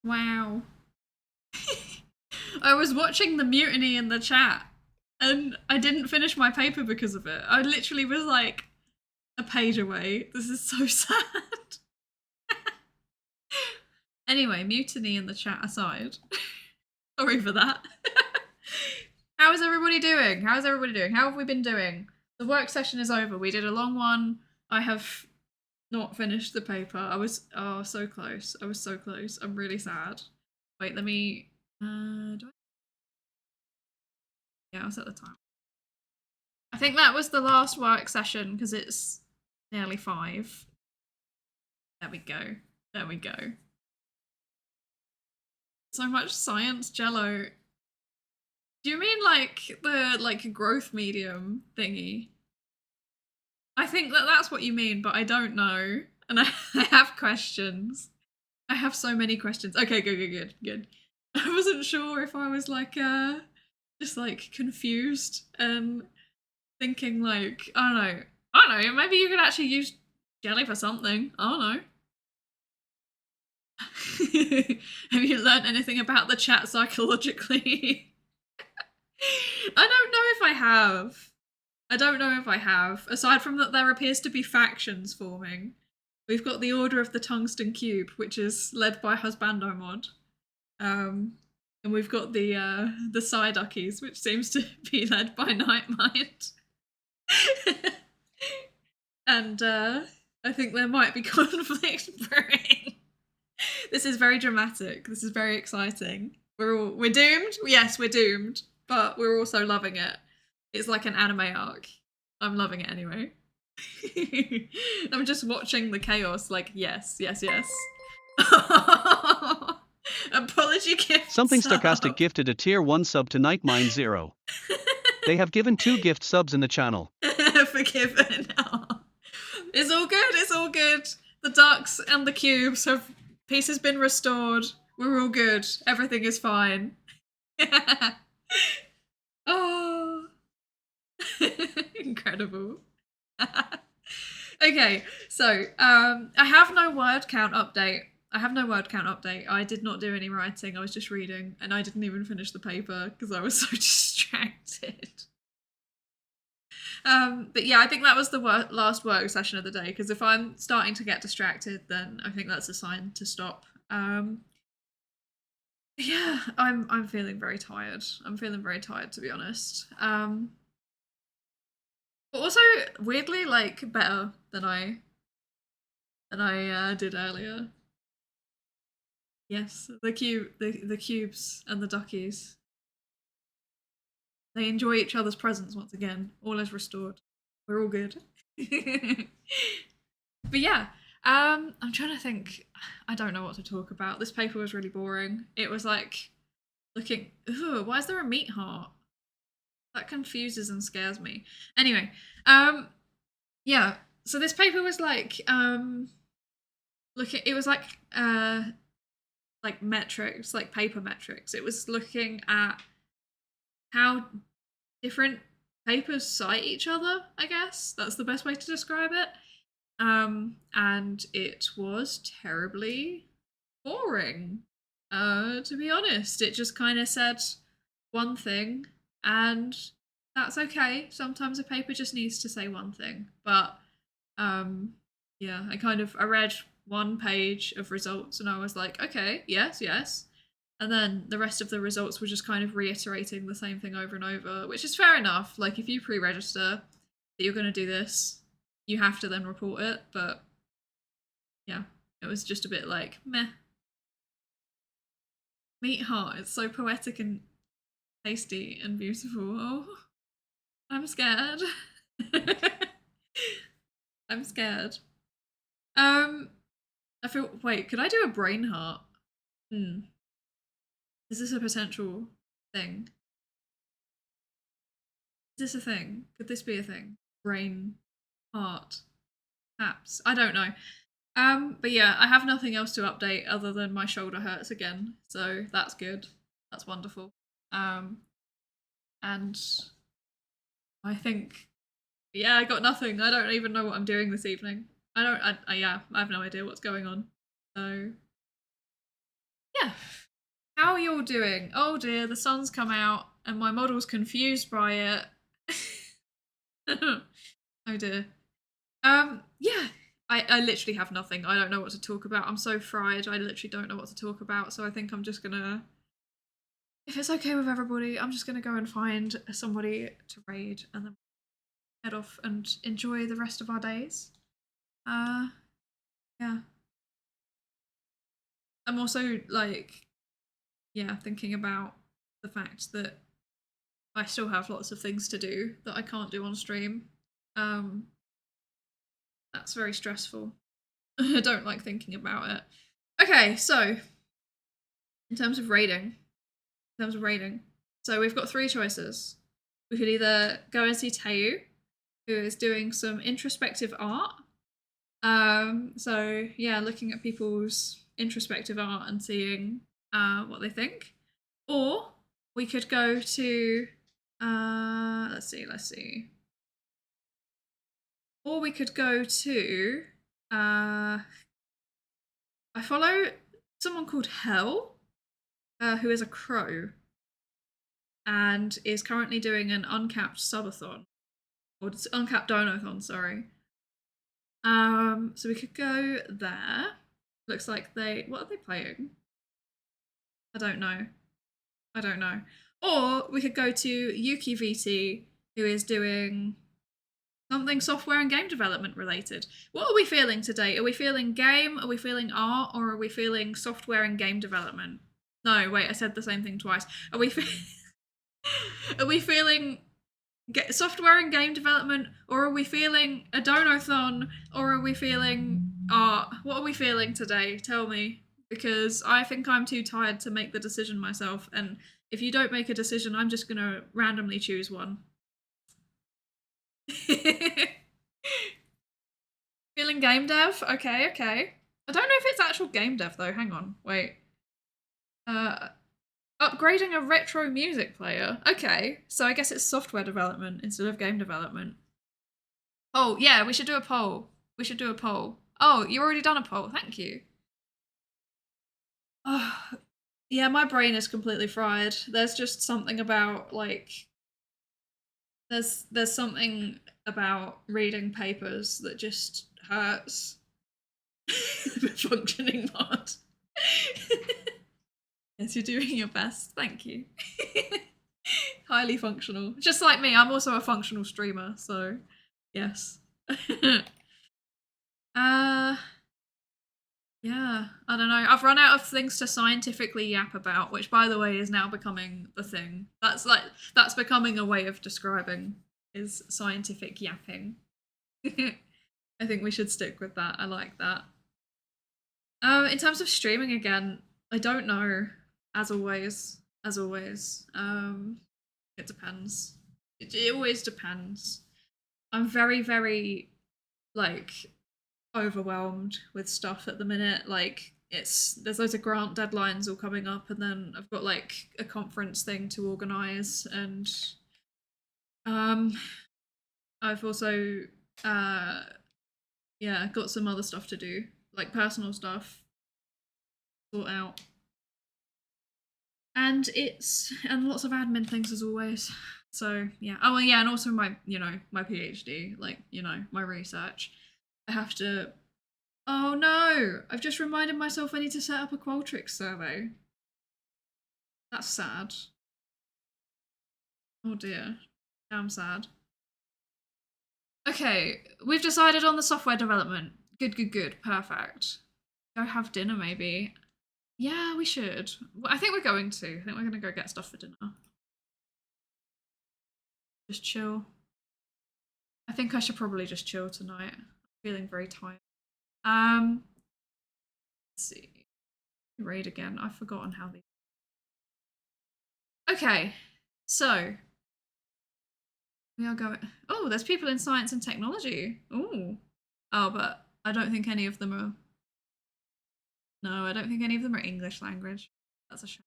Wow. I was watching the mutiny in the chat and I didn't finish my paper because of it. I literally was like a page away. This is so sad. Anyway, mutiny in the chat aside. Sorry for that. How is everybody doing? How is everybody doing? How have we been doing? The work session is over. We did a long one. I have not finished the paper. I was so close. I was so close. I'm really sad. Wait, let me yeah, I was at the time. I think that was the last work session because it's nearly 5. There we go. There we go. So much science jello. Do you mean like the growth medium thingy? I think that's what you mean, but I don't know. And I have questions. I have so many questions. Okay, good. I wasn't sure if I was like just like confused and thinking like I don't know, maybe you could actually use jelly for something. I don't know. Have you learned anything about the chat psychologically? I don't know if I have. I don't know if I have. Aside from that, there appears to be factions forming. We've got the Order of the Tungsten Cube, which is led by Husbando Mod. And we've got the Psyduckies, which seems to be led by Nightmind. And I think there might be conflict brewing. This is very dramatic. This is very exciting. We're doomed? Yes, we're doomed. But we're also loving it. It's like an anime arc. I'm loving it anyway. I'm just watching the chaos like, yes. Apology gift Something sub. Stochastic gifted a tier 1 sub to Nightmind 0. They have given 2 gift subs in the channel. Forgiven. It's all good, it's all good. The ducks and the cubes have... Peace has been restored. We're all good. Everything is fine. Oh. Incredible. Okay, so I have no word count update. I did not do any writing. I was just reading, and I didn't even finish the paper because I was so distracted. But yeah, I think that was the last work session of the day, because if I'm starting to get distracted, then I think that's a sign to stop. Yeah, I'm feeling very tired. I'm feeling very tired, to be honest. But also weirdly like better than I did earlier. Yes, the cubes and the duckies. They enjoy each other's presence once again. All is restored. We're all good. But yeah, I'm trying to think. I don't know what to talk about. This paper was really boring. It was like looking. Ooh, why is there a meat heart? That confuses and scares me. Anyway, yeah. So this paper was like looking. It was like metrics, like paper metrics. It was looking at how different papers cite each other, I guess. That's the best way to describe it. And it was terribly boring. To be honest, it just kind of said one thing, and that's okay. Sometimes a paper just needs to say one thing. But yeah, I read one page of results and I was like, okay, yes. And then the rest of the results were just kind of reiterating the same thing over and over, which is fair enough. Like, if you pre-register that you're going to do this, you have to then report it. But yeah, it was just a bit like, meh. Meat heart, it's so poetic and tasty and beautiful. Oh, I'm scared. I'm scared. Wait, could I do a brain heart? Is this a potential thing? Is this a thing? Could this be a thing? Brain heart. Perhaps. I don't know. But yeah, I have nothing else to update other than my shoulder hurts again. So that's good. That's wonderful. And I think, yeah, I got nothing. I don't even know what I'm doing this evening. I have no idea what's going on. So yeah. How are you all doing? Oh dear, the sun's come out and my model's confused by it. Oh dear. Yeah. I literally have nothing. I don't know what to talk about. I'm so fried. I literally don't know what to talk about. So I think I'm just gonna, if it's okay with everybody, I'm just gonna go and find somebody to raid and then head off and enjoy the rest of our days. Yeah. I'm also like, yeah, thinking about the fact that I still have lots of things to do that I can't do on stream. That's very stressful. I don't like thinking about it. Okay, so in terms of rating, so we've got three choices. We could either go and see Tayu, who is doing some introspective art. So yeah, looking at people's introspective art and seeing what they think. Or we could go to let's see. Or we could go to I follow someone called Hell, who is a crow and is currently doing an uncapped subathon. Or it's uncapped donathon, sorry. So we could go there. Looks like what are they playing? I don't know. Or we could go to Yuki VT, who is doing something software and game development related. What are we feeling today? Are we feeling game? Are we feeling art? Or are we feeling software and game development? No, wait, I said the same thing twice. Are we are we feeling software and game development, or are we feeling a donathon, or are we feeling art? What are we feeling today? Tell me, because I think I'm too tired to make the decision myself, and if you don't make a decision, I'm just gonna randomly choose one. Feeling game dev? Okay. I don't know if it's actual game dev though. Hang on, wait. Upgrading a retro music player. Okay, so I guess it's software development instead of game development. Oh, yeah, we should do a poll. Oh, you already done a poll. Thank you. Oh, yeah, my brain is completely fried. There's just something about like there's something about reading papers that just hurts. Functioning mod. Yes, you're doing your best. Thank you. Highly functional. Just like me, I'm also a functional streamer, so yes. Yeah, I don't know. I've run out of things to scientifically yap about, which by the way is now becoming the thing. That's becoming a way of describing is scientific yapping. I think we should stick with that. I like that. In terms of streaming again, I don't know. As always. It depends. It always depends. I'm very, very like overwhelmed with stuff at the minute. Like there's loads of grant deadlines all coming up, and then I've got like a conference thing to organize, and I've also yeah, got some other stuff to do, like personal stuff sort out. And lots of admin things as always. So yeah. Oh well, yeah, and also my my PhD, like my research. I have to. Oh no! I've just reminded myself I need to set up a Qualtrics survey. That's sad. Oh dear. I'm sad. Okay, we've decided on the software development. Good. Perfect. Go have dinner maybe. Yeah, we should. I think we're going to. I think we're going to go get stuff for dinner. Just chill. I think I should probably just chill tonight. I'm feeling very tired. Let's see. Raid again. I've forgotten how these. Okay, so we are going. Oh, there's people in science and technology. Oh, but I don't think any of them are. No, I don't think any of them are English language. That's a shame.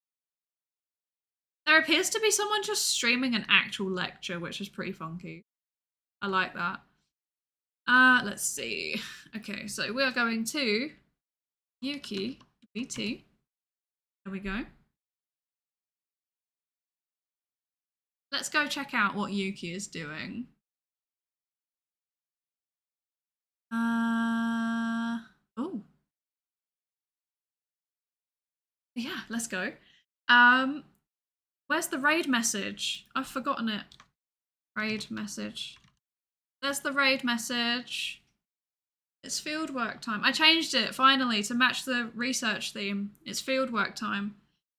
There appears to be someone just streaming an actual lecture, which is pretty funky. I like that. Let's see. Okay, so we are going to Yuki VT. There we go. Let's go check out what Yuki is doing. Oh. Yeah, let's go. Where's the raid message? I've forgotten it. Raid message. There's the raid message. It's fieldwork time. I changed it finally to match the research theme. It's fieldwork time.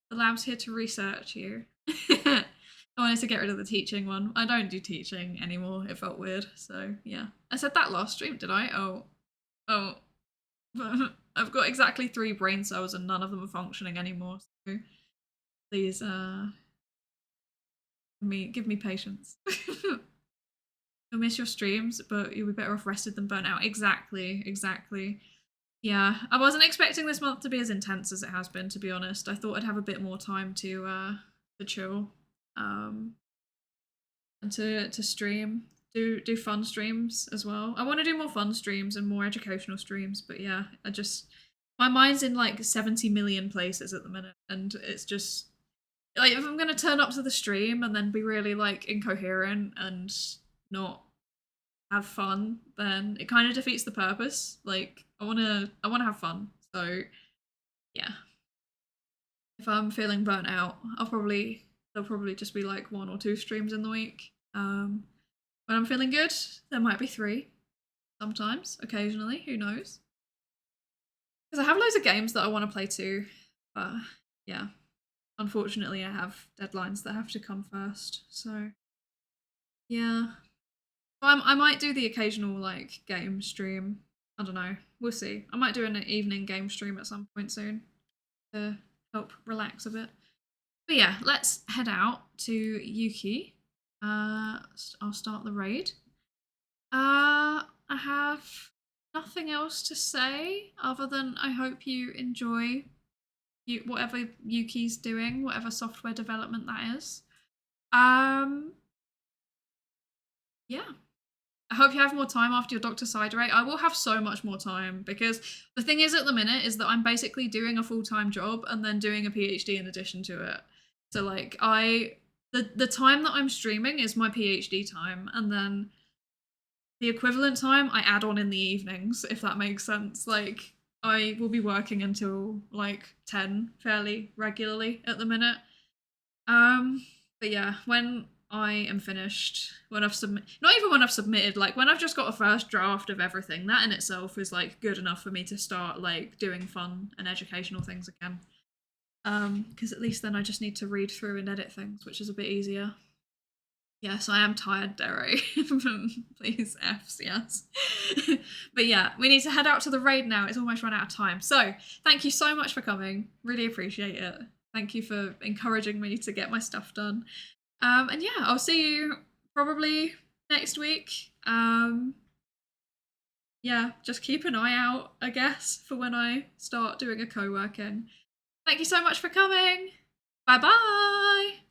The lab's here to research you. I wanted to get rid of the teaching one. I don't do teaching anymore. It felt weird. So yeah. I said that last stream, did I? Oh. I've got exactly 3 brain cells and none of them are functioning anymore. So please give me patience. You'll miss your streams, but you'll be better off rested than burnt out. Exactly. Yeah, I wasn't expecting this month to be as intense as it has been, to be honest. I thought I'd have a bit more time to chill, and to stream, do fun streams as well. I want to do more fun streams and more educational streams, but yeah, my mind's in like 70 million places at the minute, and it's just like if I'm gonna turn up to the stream and then be really like incoherent and not have fun, then it kind of defeats the purpose. Like I wanna have fun. So yeah. If I'm feeling burnt out, there'll probably just be like 1 or 2 streams in the week. When I'm feeling good, there might be 3. Sometimes, occasionally, who knows? Because I have loads of games that I want to play too. But yeah. Unfortunately, I have deadlines that have to come first. So yeah. I might do the occasional like game stream. I don't know. We'll see. I might do an evening game stream at some point soon to help relax a bit. But yeah, let's head out to Yuki. I'll start the raid. I have nothing else to say other than I hope you enjoy whatever Yuki's doing, whatever software development that is. Yeah. I hope you have more time after your Dr. Psydere. I will have so much more time because the thing is at the minute is that I'm basically doing a full-time job and then doing a PhD in addition to it. So like the time that I'm streaming is my PhD time, and then the equivalent time I add on in the evenings, if that makes sense. Like I will be working until like 10 fairly regularly at the minute. But yeah, when I am finished, when I've not even when I've submitted, like when I've just got a first draft of everything, that in itself is like good enough for me to start like doing fun and educational things again. Because at least then I just need to read through and edit things, which is a bit easier. Yes, I am tired, Dere. Please, Fs, yes. But yeah, we need to head out to the raid now. It's almost run out of time. So thank you so much for coming. Really appreciate it. Thank you for encouraging me to get my stuff done. And yeah, I'll see you probably next week. Yeah, just keep an eye out, I guess, for when I start doing a co-working. Thank you so much for coming. Bye-bye.